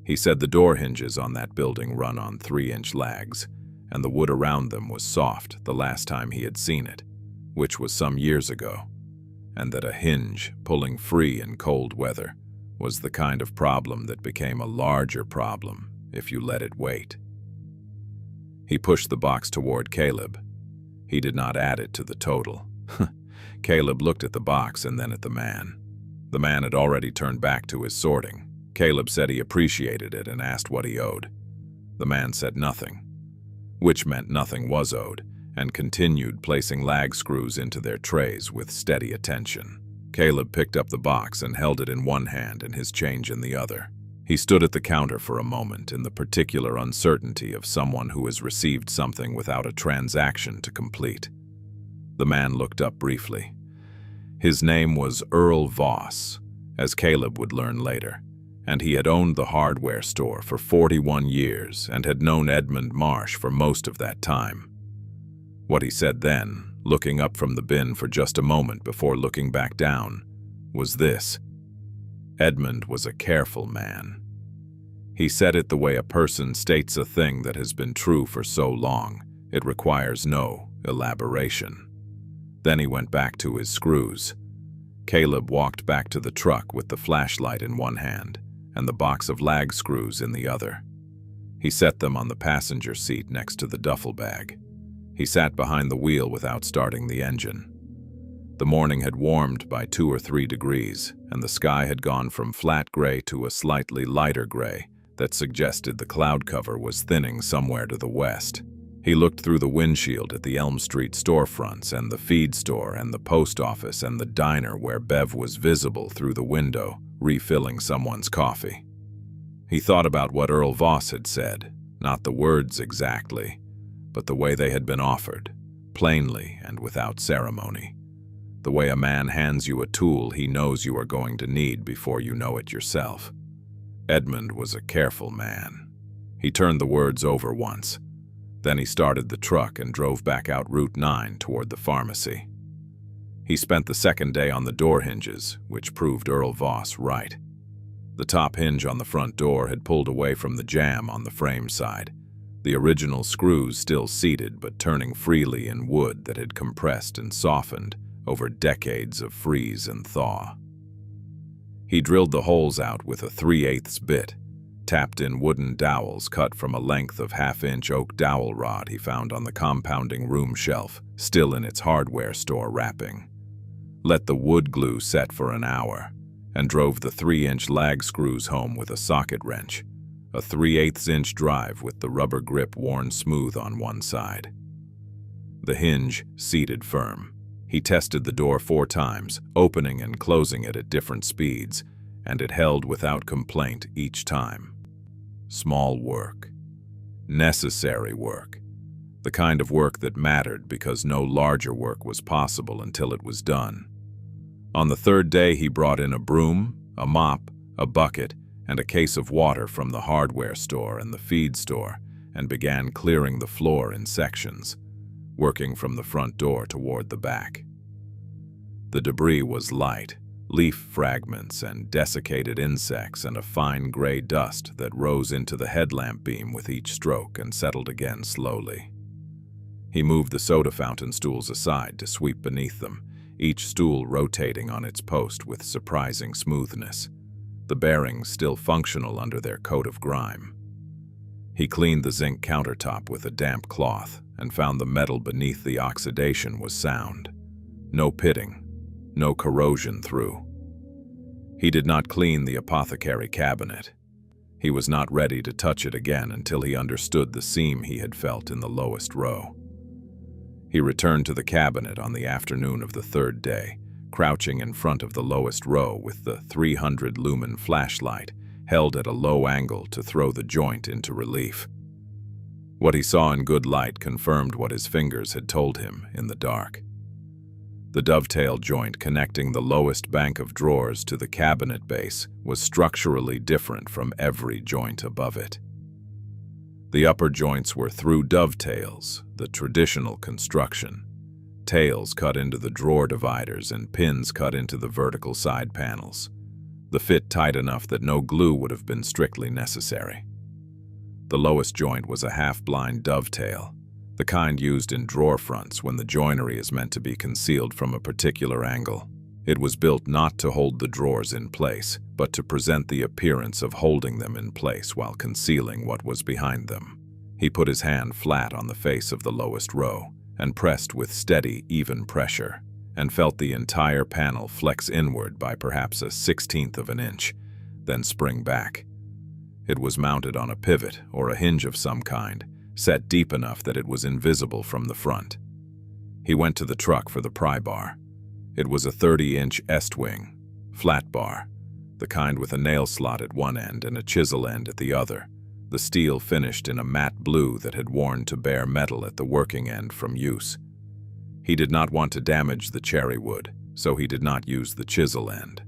He said the door hinges on that building run on 3-inch lags, and the wood around them was soft the last time he had seen it, which was some years ago, and that a hinge pulling free in cold weather was the kind of problem that became a larger problem if you let it wait. He pushed the box toward Caleb. He did not add it to the total. Caleb looked at the box and then at the man. The man had already turned back to his sorting. Caleb said he appreciated it and asked what he owed. The man said nothing, which meant nothing was owed, and continued placing lag screws into their trays with steady attention. Caleb picked up the box and held it in one hand and his change in the other. He stood at the counter for a moment in the particular uncertainty of someone who has received something without a transaction to complete. The man looked up briefly. His name was Earl Voss, as Caleb would learn later, and he had owned the hardware store for 41 years and had known Edmund Marsh for most of that time. What he said then, looking up from the bin for just a moment before looking back down, was this: Edmund was a careful man. He said it the way a person states a thing that has been true for so long, it requires no elaboration. Then he went back to his screws. Caleb walked back to the truck with the flashlight in one hand and the box of lag screws in the other. He set them on the passenger seat next to the duffel bag. He sat behind the wheel without starting the engine. The morning had warmed by 2 or 3 degrees, and the sky had gone from flat gray to a slightly lighter gray that suggested the cloud cover was thinning somewhere to the west. He looked through the windshield at the Elm Street storefronts and the feed store and the post office and the diner where Bev was visible through the window, refilling someone's coffee. He thought about what Earl Voss had said, not the words exactly, but the way they had been offered, plainly and without ceremony. The way a man hands you a tool he knows you are going to need before you know it yourself. Edmund was a careful man. He turned the words over once. Then he started the truck and drove back out Route 9 toward the pharmacy. He spent the second day on the door hinges, which proved Earl Voss right. The top hinge on the front door had pulled away from the jamb on the frame side, the original screws still seated but turning freely in wood that had compressed and softened over decades of freeze and thaw. He drilled the holes out with a 3/8 bit, tapped in wooden dowels cut from a length of half-inch oak dowel rod he found on the compounding room shelf, still in its hardware store wrapping. Let the wood glue set for an hour, and drove the 3-inch lag screws home with a socket wrench, a 3/8-inch drive with the rubber grip worn smooth on one side. The hinge seated firm. He tested the door 4 times, opening and closing it at different speeds, and it held without complaint each time. Small work. Necessary work. The kind of work that mattered because no larger work was possible until it was done. On the 3rd day he brought in a broom, a mop, a bucket, and a case of water from the hardware store and the feed store, and began clearing the floor in sections, working from the front door toward the back. The debris was light, leaf fragments and desiccated insects and a fine gray dust that rose into the headlamp beam with each stroke and settled again slowly. He moved the soda fountain stools aside to sweep beneath them, each stool rotating on its post with surprising smoothness, the bearings still functional under their coat of grime. He cleaned the zinc countertop with a damp cloth and found the metal beneath the oxidation was sound. No pitting, no corrosion through. He did not clean the apothecary cabinet. He was not ready to touch it again until he understood the seam he had felt in the lowest row. He returned to the cabinet on the afternoon of the 3rd day, crouching in front of the lowest row with the 300-lumen flashlight held at a low angle to throw the joint into relief. What he saw in good light confirmed what his fingers had told him in the dark. The dovetail joint connecting the lowest bank of drawers to the cabinet base was structurally different from every joint above it. The upper joints were through dovetails, the traditional construction, tails cut into the drawer dividers and pins cut into the vertical side panels, the fit tight enough that no glue would have been strictly necessary. The lowest joint was a half-blind dovetail, the kind used in drawer fronts when the joinery is meant to be concealed from a particular angle. It was built not to hold the drawers in place, but to present the appearance of holding them in place while concealing what was behind them. He put his hand flat on the face of the lowest row and pressed with steady, even pressure, and felt the entire panel flex inward by perhaps a 1/16 of an inch, then spring back. It was mounted on a pivot or a hinge of some kind, set deep enough that it was invisible from the front. He went to the truck for the pry bar. It was a 30-inch Est-wing, flat bar, the kind with a nail slot at one end and a chisel end at the other, the steel finished in a matte blue that had worn to bare metal at the working end from use. He did not want to damage the cherry wood, so he did not use the chisel end.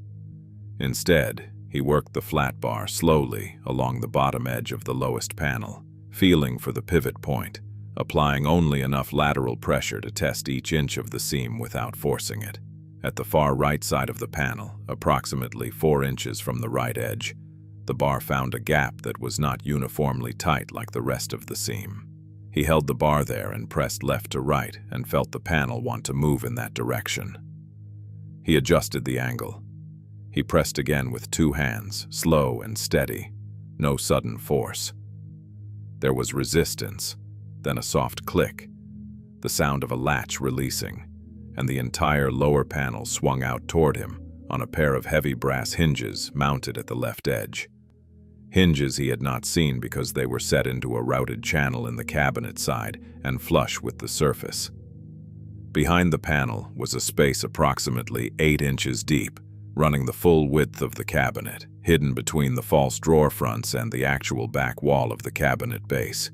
Instead, he worked the flat bar slowly along the bottom edge of the lowest panel, feeling for the pivot point, applying only enough lateral pressure to test each inch of the seam without forcing it. At the far right side of the panel, approximately 4 inches from the right edge, the bar found a gap that was not uniformly tight like the rest of the seam. He held the bar there and pressed left to right and felt the panel want to move in that direction. He adjusted the angle. He pressed again with 2 hands, slow and steady, no sudden force. There was resistance, then a soft click. the sound of a latch releasing, and the entire lower panel swung out toward him on a pair of heavy brass hinges mounted at the left edge. Hinges he had not seen because they were set into a routed channel in the cabinet side and flush with the surface. Behind the panel was a space approximately 8 inches deep, running the full width of the cabinet, hidden between the false drawer fronts and the actual back wall of the cabinet base.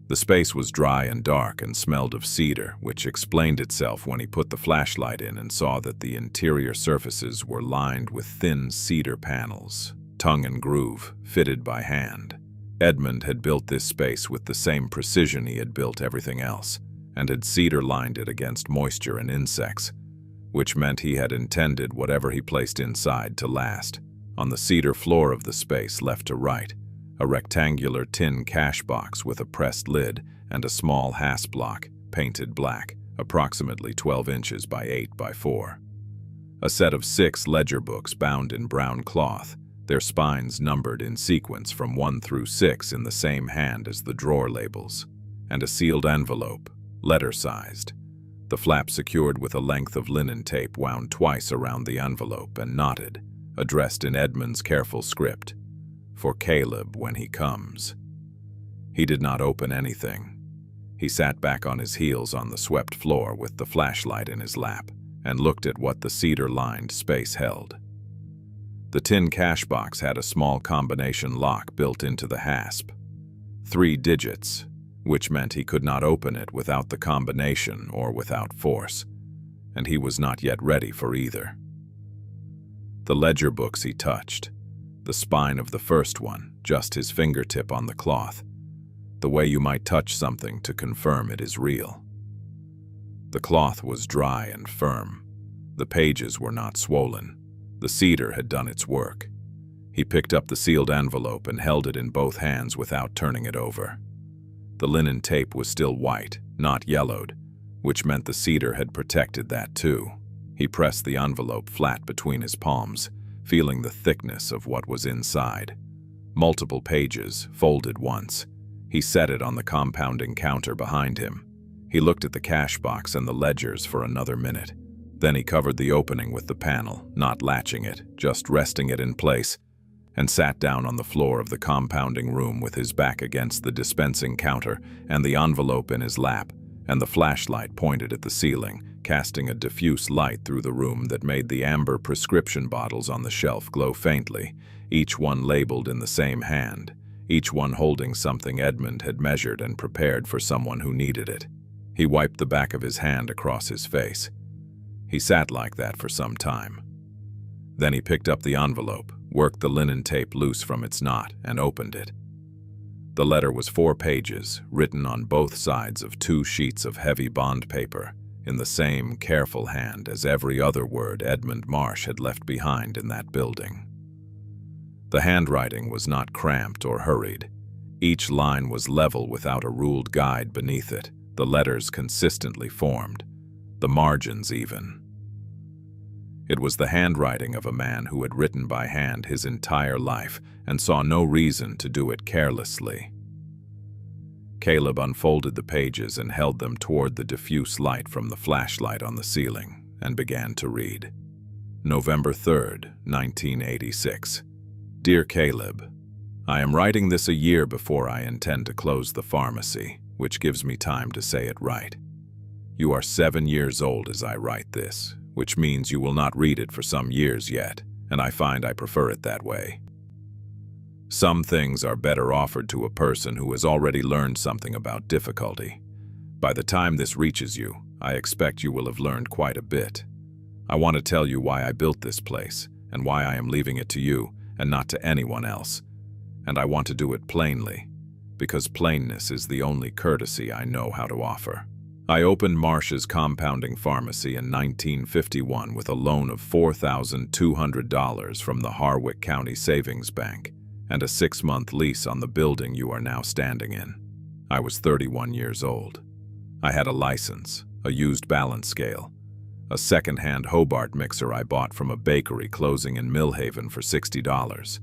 The space was dry and dark and smelled of cedar, which explained itself when he put the flashlight in and saw that the interior surfaces were lined with thin cedar panels, tongue and groove, fitted by hand. Edmund had built this space with the same precision he had built everything else, and had cedar-lined it against moisture and insects, which meant he had intended whatever he placed inside to last. On the cedar floor of the space, left to right, a rectangular tin cash box with a pressed lid and a small hasp block, painted black, approximately 12 inches by 8 by 4. A set of 6 ledger books bound in brown cloth, their spines numbered in sequence from 1 through 6 in the same hand as the drawer labels, and a sealed envelope, letter-sized, the flap secured with a length of linen tape wound twice around the envelope and knotted, addressed in Edmund's careful script, "For Caleb when he comes." He did not open anything. He sat back on his heels on the swept floor with the flashlight in his lap and looked at what the cedar-lined space held. The tin cash box had a small combination lock built into the hasp. 3 digits, which meant he could not open it without the combination or without force, and he was not yet ready for either. The ledger books he touched, the spine of the first one, just his fingertip on the cloth, the way you might touch something to confirm it is real. The cloth was dry and firm. The pages were not swollen. The cedar had done its work. He picked up the sealed envelope and held it in both hands without turning it over. The linen tape was still white, not yellowed, which meant the cedar had protected that too. He pressed the envelope flat between his palms, feeling the thickness of what was inside. Multiple pages, folded once. He set it on the compounding counter behind him. He looked at the cash box and the ledgers for another minute. Then he covered the opening with the panel, not latching it, just resting it in place, and sat down on the floor of the compounding room with his back against the dispensing counter and the envelope in his lap, and the flashlight pointed at the ceiling, casting a diffuse light through the room that made the amber prescription bottles on the shelf glow faintly, each one labeled in the same hand, each one holding something Edmund had measured and prepared for someone who needed it. He wiped the back of his hand across his face. He sat like that for some time. Then he picked up the envelope, worked the linen tape loose from its knot, and opened it. The letter was 4 pages, written on both sides of 2 sheets of heavy bond paper, in the same careful hand as every other word Edmund Marsh had left behind in that building. The handwriting was not cramped or hurried. Each line was level without a ruled guide beneath it, the letters consistently formed, the margins even. It was the handwriting of a man who had written by hand his entire life and saw no reason to do it carelessly. Caleb unfolded the pages and held them toward the diffuse light from the flashlight on the ceiling and began to read. November 3rd, 1986. Dear Caleb, I am writing this a year before I intend to close the pharmacy, which gives me time to say it right. You are 7 years old as I write this, which means you will not read it for some years yet, and I find I prefer it that way. Some things are better offered to a person who has already learned something about difficulty. By the time this reaches you, I expect you will have learned quite a bit. I want to tell you why I built this place, and why I am leaving it to you, and not to anyone else. And I want to do it plainly, because plainness is the only courtesy I know how to offer. I opened Marsh's compounding pharmacy in 1951 with a loan of $4,200 from the Harwick County Savings Bank and a 6-month lease on the building you are now standing in. I was 31 years old. I had a license, a used balance scale, a second-hand Hobart mixer I bought from a bakery closing in Millhaven for $60,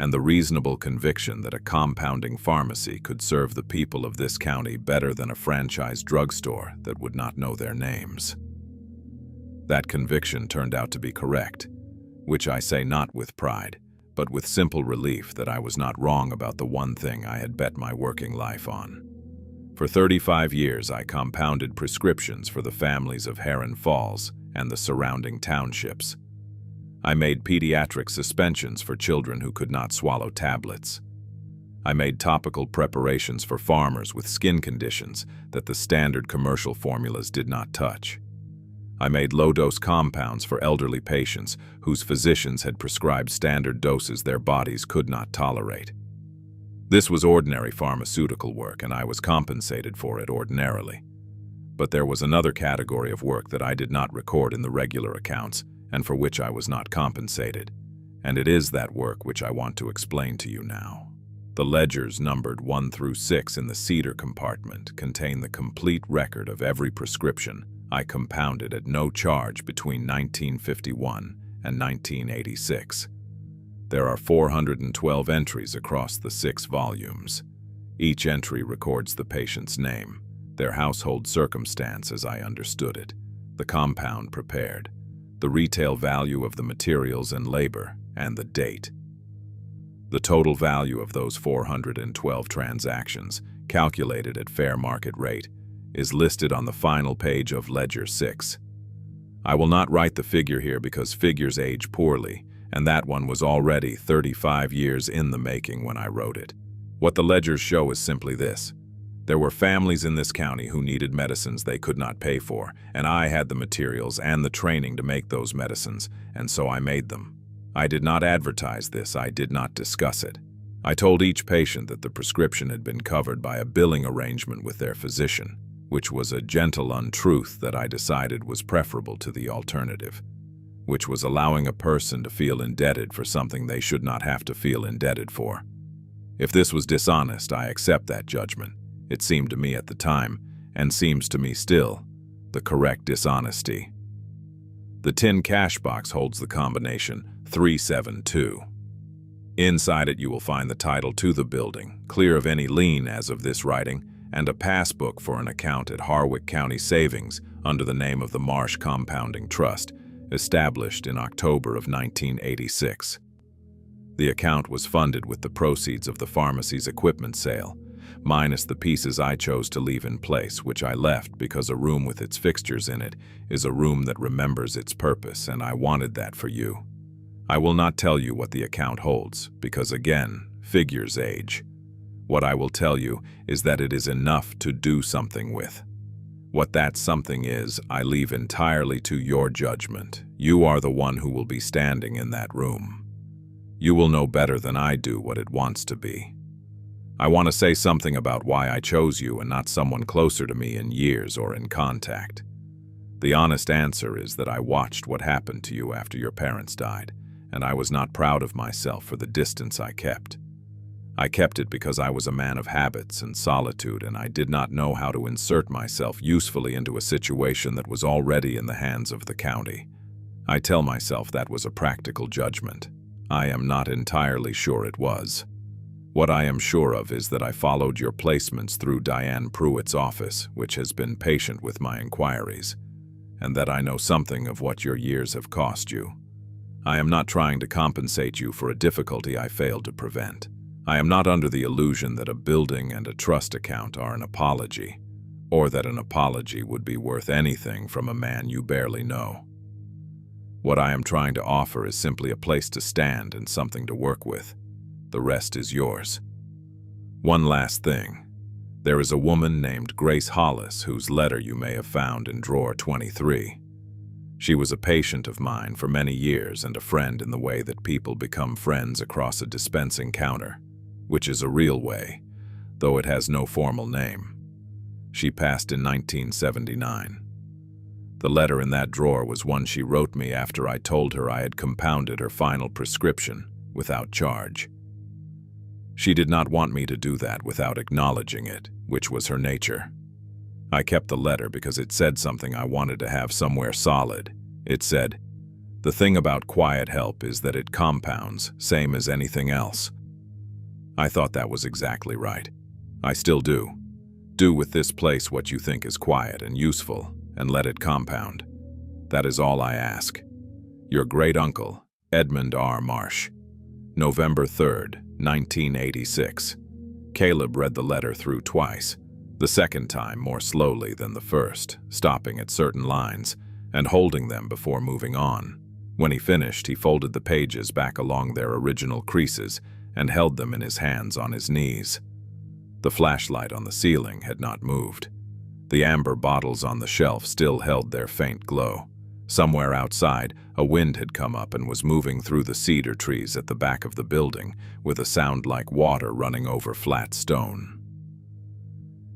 and the reasonable conviction that a compounding pharmacy could serve the people of this county better than a franchise drugstore that would not know their names. That conviction turned out to be correct, which I say not with pride, but with simple relief that I was not wrong about the one thing I had bet my working life on. For 35 years, I compounded prescriptions for the families of Heron Falls and the surrounding townships. I made pediatric suspensions for children who could not swallow tablets. I made topical preparations for farmers with skin conditions that the standard commercial formulas did not touch. I made low-dose compounds for elderly patients whose physicians had prescribed standard doses their bodies could not tolerate. This was ordinary pharmaceutical work, and I was compensated for it ordinarily. But there was another category of work that I did not record in the regular accounts, and for which I was not compensated, and it is that work which I want to explain to you now. The ledgers numbered 1 through 6 in the cedar compartment contain the complete record of every prescription I compounded at no charge between 1951 and 1986. There are 412 entries across the 6 volumes. Each entry records the patient's name, their household circumstance as I understood it, the compound prepared, the retail value of the materials and labor, and the date. The total value of those 412 transactions, calculated at fair market rate, is listed on the final page of Ledger 6. I will not write the figure here because figures age poorly, and that one was already 35 years in the making when I wrote it. What the ledgers show is simply this. There were families in this county who needed medicines they could not pay for, and I had the materials and the training to make those medicines, and so I made them. I did not advertise this, I did not discuss it. I told each patient that the prescription had been covered by a billing arrangement with their physician, which was a gentle untruth that I decided was preferable to the alternative, which was allowing a person to feel indebted for something they should not have to feel indebted for. If this was dishonest, I accept that judgment. It seemed to me at the time, and seems to me still, the correct dishonesty. The tin cash box holds the combination 372. Inside it you will find the title to the building, clear of any lien as of this writing, and a passbook for an account at Harwick County Savings under the name of the Marsh Compounding Trust, established in October of 1986. The account was funded with the proceeds of the pharmacy's equipment sale, minus the pieces I chose to leave in place, which I left because a room with its fixtures in it is a room that remembers its purpose, and I wanted that for you. I will not tell you what the account holds, because again, figures age. What I will tell you is that it is enough to do something with. What that something is, I leave entirely to your judgment. You are the one who will be standing in that room. You will know better than I do what it wants to be. I want to say something about why I chose you and not someone closer to me in years or in contact. The honest answer is that I watched what happened to you after your parents died, and I was not proud of myself for the distance I kept. I kept it because I was a man of habits and solitude, and I did not know how to insert myself usefully into a situation that was already in the hands of the county. I tell myself that was a practical judgment. I am not entirely sure it was. What I am sure of is that I followed your placements through Diane Pruitt's office, which has been patient with my inquiries, and that I know something of what your years have cost you. I am not trying to compensate you for a difficulty I failed to prevent. I am not under the illusion that a building and a trust account are an apology, or that an apology would be worth anything from a man you barely know. What I am trying to offer is simply a place to stand and something to work with. The rest is yours. One last thing. There is a woman named Grace Hollis whose letter you may have found in drawer 23. She was a patient of mine for many years and a friend in the way that people become friends across a dispensing counter, which is a real way, though it has no formal name. She passed in 1979. The letter in that drawer was one she wrote me after I told her I had compounded her final prescription without charge. She did not want me to do that without acknowledging it, which was her nature. I kept the letter because it said something I wanted to have somewhere solid. It said, The thing about quiet help is that it compounds, same as anything else. I thought that was exactly right. I still do. Do with this place what you think is quiet and useful, and let it compound. That is all I ask. Your great uncle, Edmund R. Marsh. November 3rd, 1986. Caleb read the letter through twice, the second time more slowly than the first, stopping at certain lines and holding them before moving on. When he finished, he folded the pages back along their original creases and held them in his hands on his knees. The flashlight on the ceiling had not moved. The amber bottles on the shelf still held their faint glow. Somewhere outside, a wind had come up and was moving through the cedar trees at the back of the building, with a sound like water running over flat stone.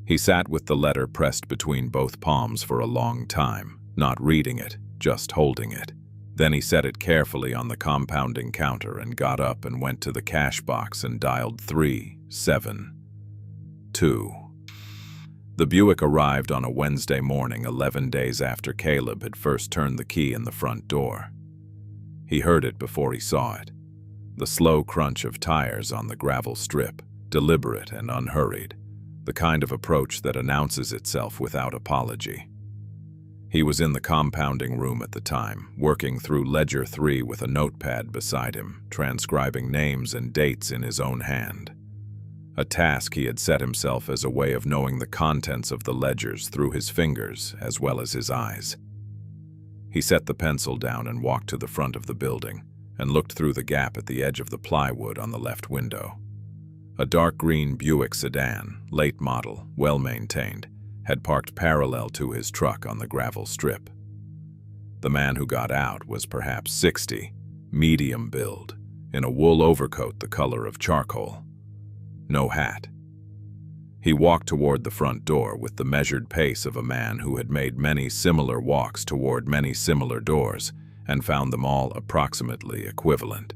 He sat with the letter pressed between both palms for a long time, not reading it, just holding it. Then he set it carefully on the compounding counter and got up and went to the cash box and dialed 372. The Buick arrived on a Wednesday morning 11 days after Caleb had first turned the key in the front door. He heard it before he saw it. The slow crunch of tires on the gravel strip, deliberate and unhurried, the kind of approach that announces itself without apology. He was in the compounding room at the time, working through Ledger 3 with a notepad beside him, transcribing names and dates in his own hand. A task he had set himself as a way of knowing the contents of the ledgers through his fingers as well as his eyes. He set the pencil down and walked to the front of the building and looked through the gap at the edge of the plywood on the left window. A dark green Buick sedan, late model, well-maintained, had parked parallel to his truck on the gravel strip. The man who got out was perhaps 60, medium build, in a wool overcoat the color of charcoal. No hat. He walked toward the front door with the measured pace of a man who had made many similar walks toward many similar doors and found them all approximately equivalent.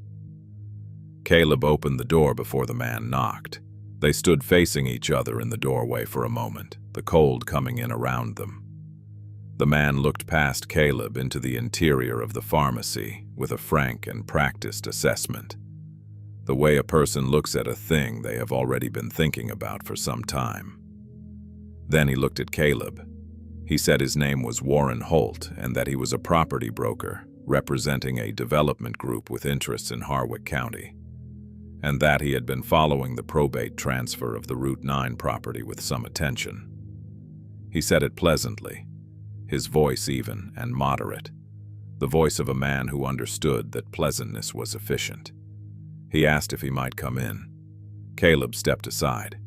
Caleb opened the door before the man knocked. They stood facing each other in the doorway for a moment, the cold coming in around them. The man looked past Caleb into the interior of the pharmacy with a frank and practiced assessment. The way a person looks at a thing they have already been thinking about for some time. Then he looked at Caleb. He said his name was Warren Holt and that he was a property broker representing a development group with interests in Harwick County, and that he had been following the probate transfer of the Route 9 property with some attention. He said it pleasantly, his voice even and moderate, the voice of a man who understood that pleasantness was efficient. He asked if he might come in. Caleb stepped aside.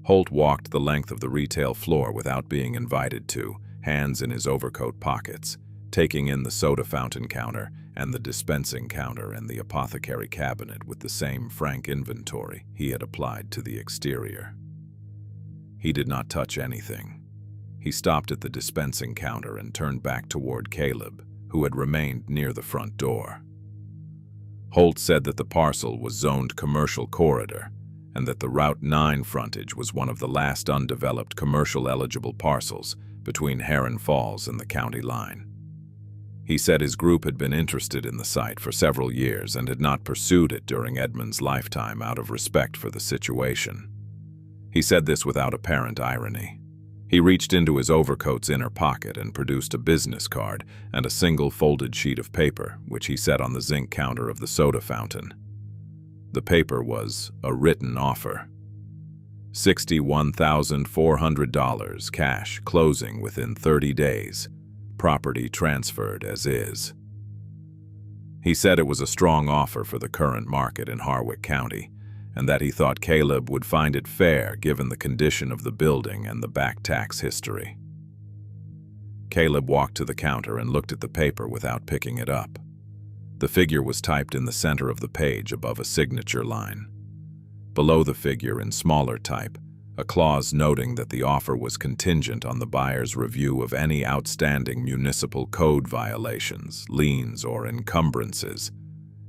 Holt walked the length of the retail floor without being invited to, hands in his overcoat pockets, taking in the soda fountain counter and the dispensing counter and the apothecary cabinet with the same frank inventory he had applied to the exterior. He did not touch anything. He stopped at the dispensing counter and turned back toward Caleb, who had remained near the front door. Holt said that the parcel was zoned commercial corridor and that the Route 9 frontage was one of the last undeveloped commercial-eligible parcels between Heron Falls and the county line. He said his group had been interested in the site for several years and had not pursued it during Edmund's lifetime out of respect for the situation. He said this without apparent irony. He reached into his overcoat's inner pocket and produced a business card and a single folded sheet of paper, which he set on the zinc counter of the soda fountain. The paper was a written offer. $61,400 cash, closing within 30 days. Property transferred as is. He said it was a strong offer for the current market in Harwick County, and that he thought Caleb would find it fair given the condition of the building and the back tax history. Caleb walked to the counter and looked at the paper without picking it up. The figure was typed in the center of the page above a signature line. Below the figure in smaller type, a clause noting that the offer was contingent on the buyer's review of any outstanding municipal code violations, liens, or encumbrances,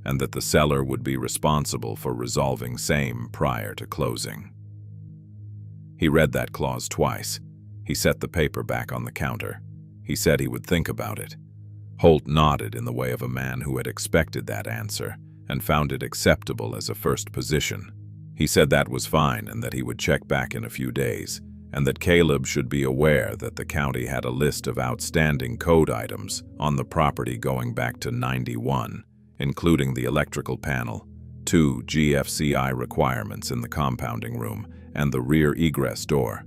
and that the seller would be responsible for resolving same prior to closing. He read that clause twice. He set the paper back on the counter. He said he would think about it. Holt nodded in the way of a man who had expected that answer and found it acceptable as a first position. He said that was fine and that he would check back in a few days, and that Caleb should be aware that the county had a list of outstanding code items on the property going back to '91, including the electrical panel, 2 GFCI requirements in the compounding room, and the rear egress door,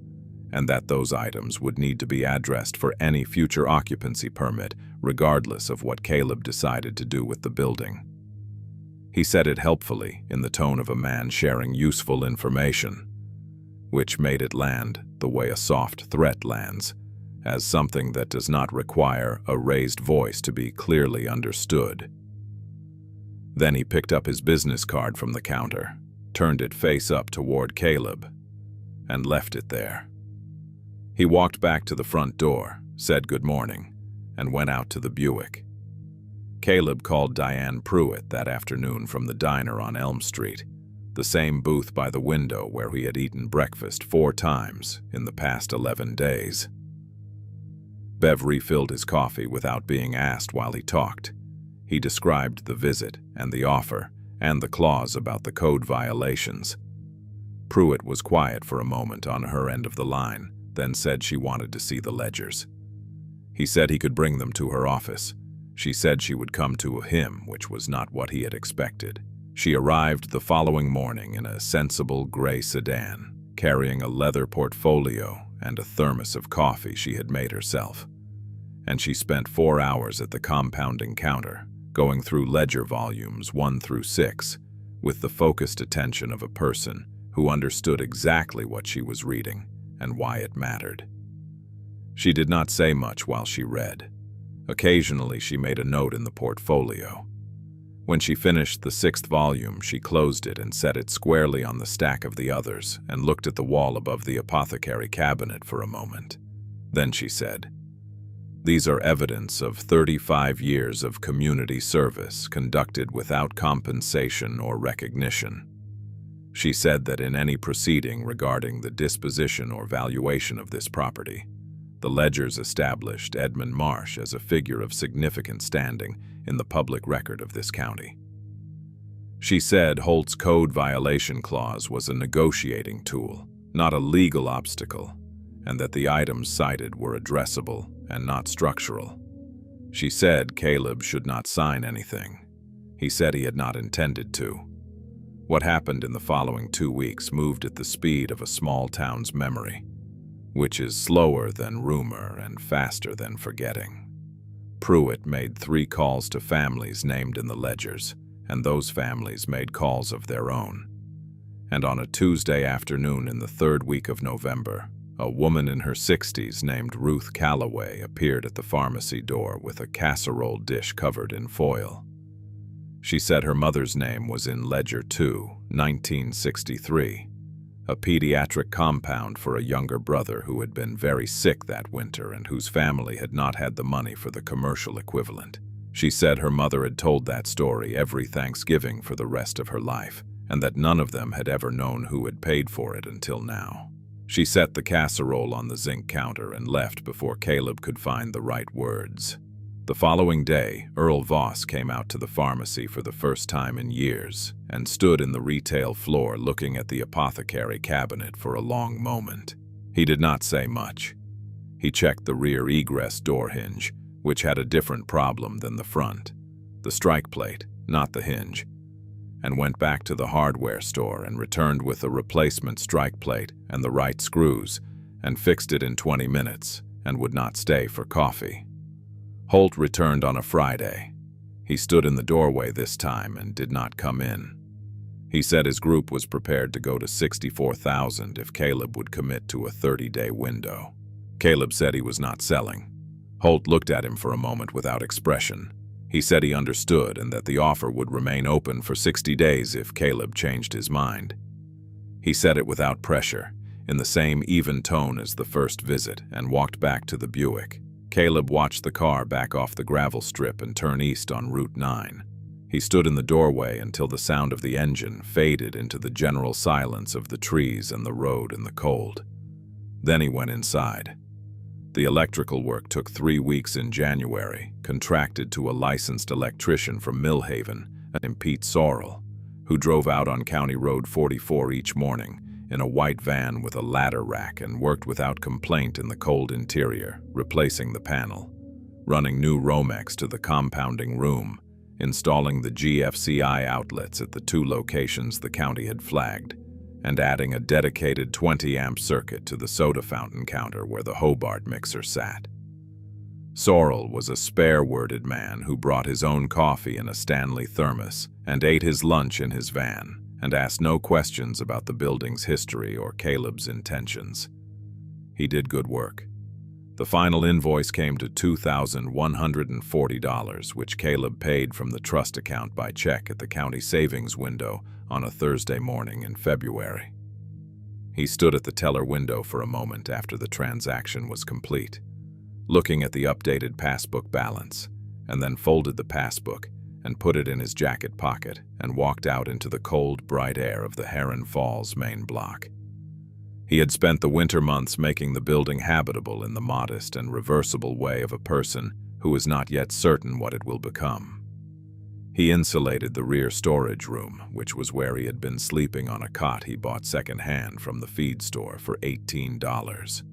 and that those items would need to be addressed for any future occupancy permit, regardless of what Caleb decided to do with the building. He said it helpfully, in the tone of a man sharing useful information, which made it land the way a soft threat lands, as something that does not require a raised voice to be clearly understood. Then he picked up his business card from the counter, turned it face up toward Caleb, and left it there. He walked back to the front door, said good morning, and went out to the Buick. Caleb called Diane Pruitt that afternoon from the diner on Elm Street, the same booth by the window where he had eaten breakfast 4 times in the past 11 days. Bev refilled his coffee without being asked while he talked. He described the visit and the offer and the clause about the code violations. Pruitt was quiet for a moment on her end of the line, then said she wanted to see the ledgers. He said he could bring them to her office. She said she would come to him, which was not what he had expected. She arrived the following morning in a sensible gray sedan, carrying a leather portfolio and a thermos of coffee she had made herself. And she spent 4 hours at the compounding counter, going through ledger volumes 1 through 6, with the focused attention of a person who understood exactly what she was reading and why it mattered. She did not say much while she read. Occasionally she made a note in the portfolio. When she finished the 6th volume, she closed it and set it squarely on the stack of the others and looked at the wall above the apothecary cabinet for a moment. Then she said, "These are evidence of 35 years of community service conducted without compensation or recognition." She said that in any proceeding regarding the disposition or valuation of this property, the ledgers established Edmund Marsh as a figure of significant standing in the public record of this county. She said Holt's code violation clause was a negotiating tool, not a legal obstacle, and that the items cited were addressable and not structural. She said Caleb should not sign anything. He said he had not intended to. What happened in the following 2 weeks moved at the speed of a small town's memory, which is slower than rumor and faster than forgetting. Pruitt made 3 calls to families named in the ledgers, and those families made calls of their own. And on a Tuesday afternoon in the 3rd week of November, a woman in her 60s named Ruth Calloway appeared at the pharmacy door with a casserole dish covered in foil. She said her mother's name was in Ledger 2, 1963, a pediatric compound for a younger brother who had been very sick that winter and whose family had not had the money for the commercial equivalent. She said her mother had told that story every Thanksgiving for the rest of her life, and that none of them had ever known who had paid for it until now. She set the casserole on the zinc counter and left before Caleb could find the right words. The following day, Earl Voss came out to the pharmacy for the first time in years and stood in the retail floor looking at the apothecary cabinet for a long moment. He did not say much. He checked the rear egress door hinge, which had a different problem than the front, the strike plate, not the hinge, and went back to the hardware store and returned with a replacement strike plate and the right screws and fixed it in 20 minutes and would not stay for coffee. Holt returned on a Friday. He stood in the doorway this time and did not come in. He said his group was prepared to go to $64,000 if Caleb would commit to a 30-day window. Caleb said he was not selling. Holt looked at him for a moment without expression. He said he understood and that the offer would remain open for 60 days if Caleb changed his mind. He said it without pressure, in the same even tone as the first visit, and walked back to the Buick. Caleb watched the car back off the gravel strip and turn east on Route 9. He stood in the doorway until the sound of the engine faded into the general silence of the trees and the road in the cold. Then he went inside. The electrical work took 3 weeks in January, contracted to a licensed electrician from Millhaven, named Pete Sorrell, who drove out on County Road 44 each morning in a white van with a ladder rack and worked without complaint in the cold interior, replacing the panel, running new Romex to the compounding room, installing the GFCI outlets at the 2 locations the county had flagged, and adding a dedicated 20-amp circuit to the soda fountain counter where the Hobart mixer sat. Sorrell was a spare-worded man who brought his own coffee in a Stanley thermos and ate his lunch in his van, and asked no questions about the building's history or Caleb's intentions. He did good work. The final invoice came to $2,140, which Caleb paid from the trust account by check at the county savings window on a Thursday morning in February. He stood at the teller window for a moment after the transaction was complete, looking at the updated passbook balance, and then folded the passbook and put it in his jacket pocket and walked out into the cold, bright air of the Heron Falls main block. He had spent the winter months making the building habitable in the modest and reversible way of a person who is not yet certain what it will become. He insulated the rear storage room, which was where he had been sleeping on a cot he bought secondhand from the feed store for $18.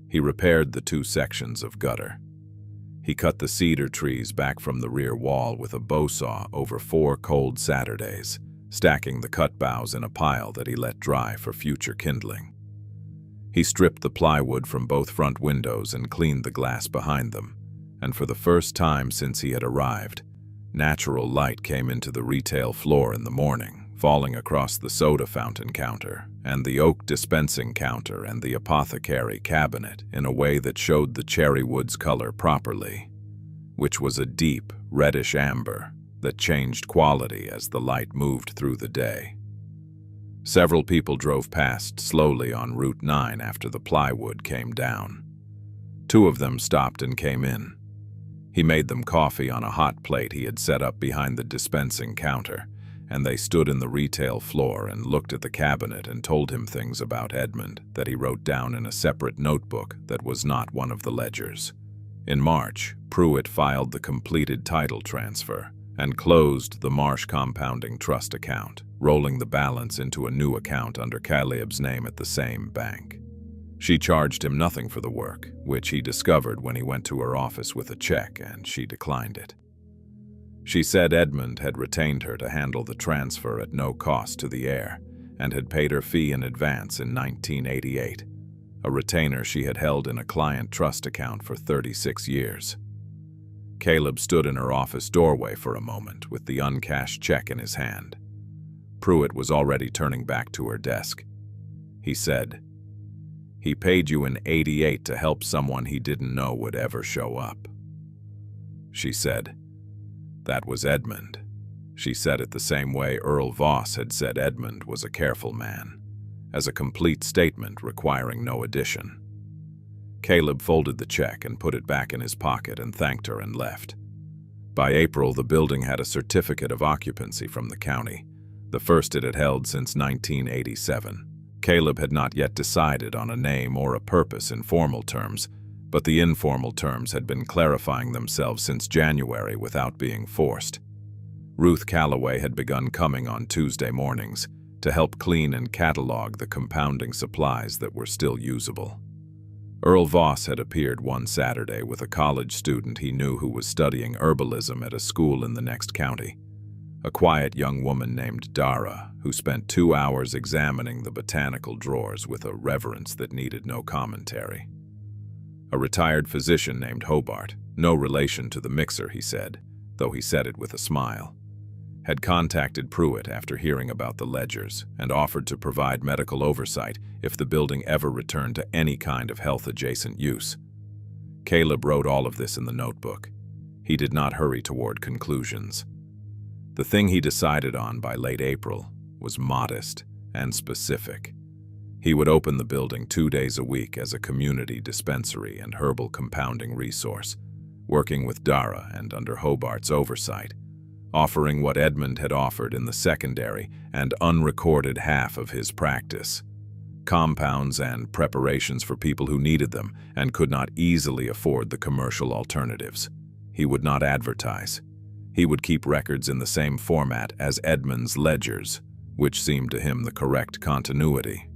He repaired the 2 sections of gutter. He cut the cedar trees back from the rear wall with a bow saw over 4 cold Saturdays, stacking the cut boughs in a pile that he let dry for future kindling. He stripped the plywood from both front windows and cleaned the glass behind them, and for the first time since he had arrived, natural light came into the retail floor in the morning, falling across the soda fountain counter and the oak dispensing counter and the apothecary cabinet in a way that showed the cherry wood's color properly, which was a deep, reddish amber that changed quality as the light moved through the day. Several people drove past slowly on Route 9 after the plywood came down. 2 of them stopped and came in. He made them coffee on a hot plate he had set up behind the dispensing counter, and they stood in the retail floor and looked at the cabinet and told him things about Edmund that he wrote down in a separate notebook that was not one of the ledgers. In March, Pruitt filed the completed title transfer and closed the Marsh Compounding Trust account, rolling the balance into a new account under Caleb's name at the same bank. She charged him nothing for the work, which he discovered when he went to her office with a check, and she declined it. She said Edmund had retained her to handle the transfer at no cost to the heir and had paid her fee in advance in 1988, a retainer she had held in a client trust account for 36 years. Caleb stood in her office doorway for a moment with the uncashed check in his hand. Pruitt was already turning back to her desk. He said, "He paid you in '88 to help someone he didn't know would ever show up." She said, "That was Edmund." She said it the same way Earl Voss had said Edmund was a careful man, as a complete statement requiring no addition. Caleb folded the check and put it back in his pocket and thanked her and left. By April, the building had a certificate of occupancy from the county, the first it had held since 1987. Caleb had not yet decided on a name or a purpose in formal terms, but the informal terms had been clarifying themselves since January without being forced. Ruth Calloway had begun coming on Tuesday mornings to help clean and catalog the compounding supplies that were still usable. Earl Voss had appeared one Saturday with a college student he knew who was studying herbalism at a school in the next county, a quiet young woman named Dara, who spent 2 hours examining the botanical drawers with a reverence that needed no commentary. A retired physician named Hobart, no relation to the mixer, he said, though he said it with a smile, had contacted Pruitt after hearing about the ledgers and offered to provide medical oversight if the building ever returned to any kind of health-adjacent use. Caleb wrote all of this in the notebook. He did not hurry toward conclusions. The thing he decided on by late April was modest and specific. He would open the building 2 days a week as a community dispensary and herbal compounding resource, working with Dara and under Hobart's oversight, offering what Edmund had offered in the secondary and unrecorded half of his practice, compounds and preparations for people who needed them and could not easily afford the commercial alternatives. He would not advertise. He would keep records in the same format as Edmund's ledgers, which seemed to him the correct continuity.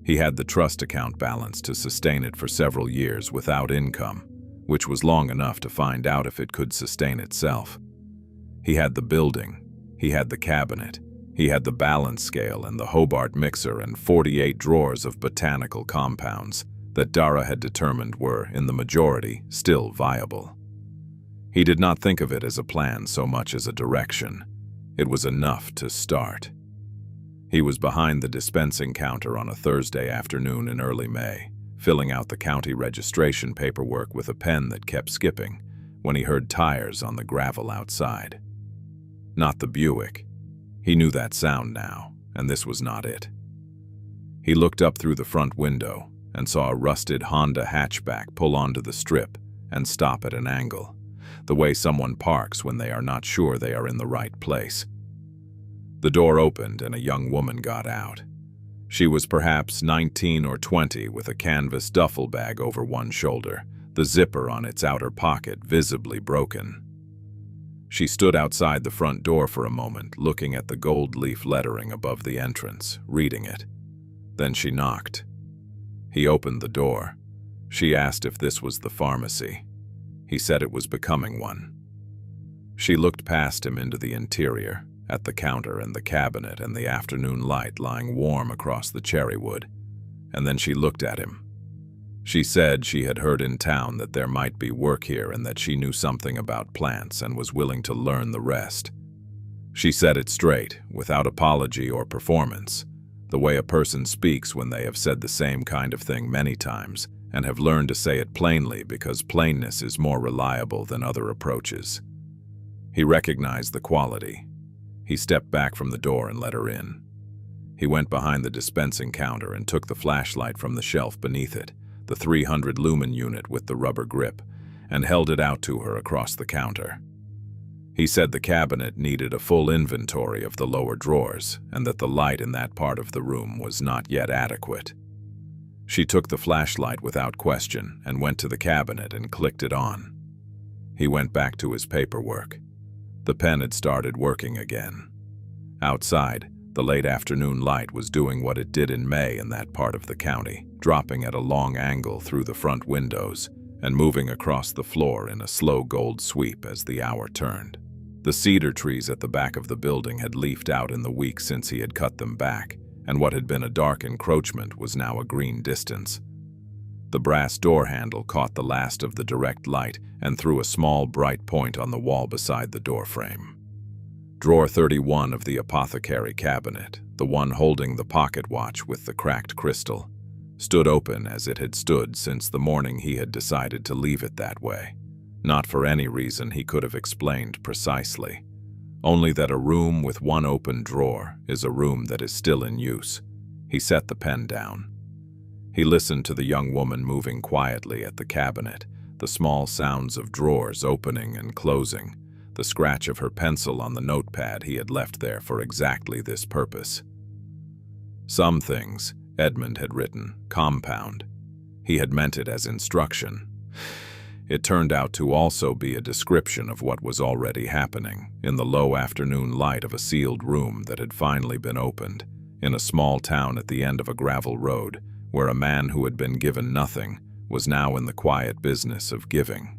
He had the trust account balance to sustain it for several years without income, which was long enough to find out if it could sustain itself. He had the building, he had the cabinet, he had the balance scale and the Hobart mixer and 48 drawers of botanical compounds that Dara had determined were, in the majority, still viable. He did not think of it as a plan so much as a direction. It was enough to start. He was behind the dispensing counter on a Thursday afternoon in early May, filling out the county registration paperwork with a pen that kept skipping, when he heard tires on the gravel outside. Not the Buick. He knew that sound now, and this was not it. He looked up through the front window and saw a rusted Honda hatchback pull onto the strip and stop at an angle, the way someone parks when they are not sure they are in the right place. The door opened and a young woman got out. She was perhaps 19 or 20 with a canvas duffel bag over one shoulder, the zipper on its outer pocket visibly broken. She stood outside the front door for a moment, looking at the gold leaf lettering above the entrance, reading it. Then she knocked. He opened the door. She asked if this was the pharmacy. He said it was becoming one. She looked past him into the interior, at the counter and the cabinet and the afternoon light lying warm across the cherry wood, and then she looked at him. She said she had heard in town that there might be work here and that she knew something about plants and was willing to learn the rest. She said it straight, without apology or performance, the way a person speaks when they have said the same kind of thing many times and have learned to say it plainly because plainness is more reliable than other approaches. He recognized the quality. He stepped back from the door and let her in. He went behind the dispensing counter and took the flashlight from the shelf beneath it, the 300 lumen unit with the rubber grip, and held it out to her across the counter. He said the cabinet needed a full inventory of the lower drawers and that the light in that part of the room was not yet adequate. She took the flashlight without question and went to the cabinet and clicked it on. He went back to his paperwork. The pen had started working again. Outside, the late afternoon light was doing what it did in May in that part of the county, dropping at a long angle through the front windows and moving across the floor in a slow gold sweep as the hour turned. The cedar trees at the back of the building had leafed out in the week since he had cut them back, and what had been a dark encroachment was now a green distance. The brass door handle caught the last of the direct light and threw a small bright point on the wall beside the door frame. Drawer 31 of the Apothecary cabinet, the one holding the pocket watch with the cracked crystal, stood open as it had stood since the morning he had decided to leave it that way, not for any reason he could have explained precisely, only that a room with one open drawer is a room that is still in use. He set the pen down. He listened to the young woman moving quietly at the cabinet, the small sounds of drawers opening and closing, the scratch of her pencil on the notepad he had left there for exactly this purpose. Some things, Edmund had written, compound. He had meant it as instruction. It turned out to also be a description of what was already happening in the low afternoon light of a sealed room that had finally been opened, in a small town at the end of a gravel road, where a man who had been given nothing was now in the quiet business of giving.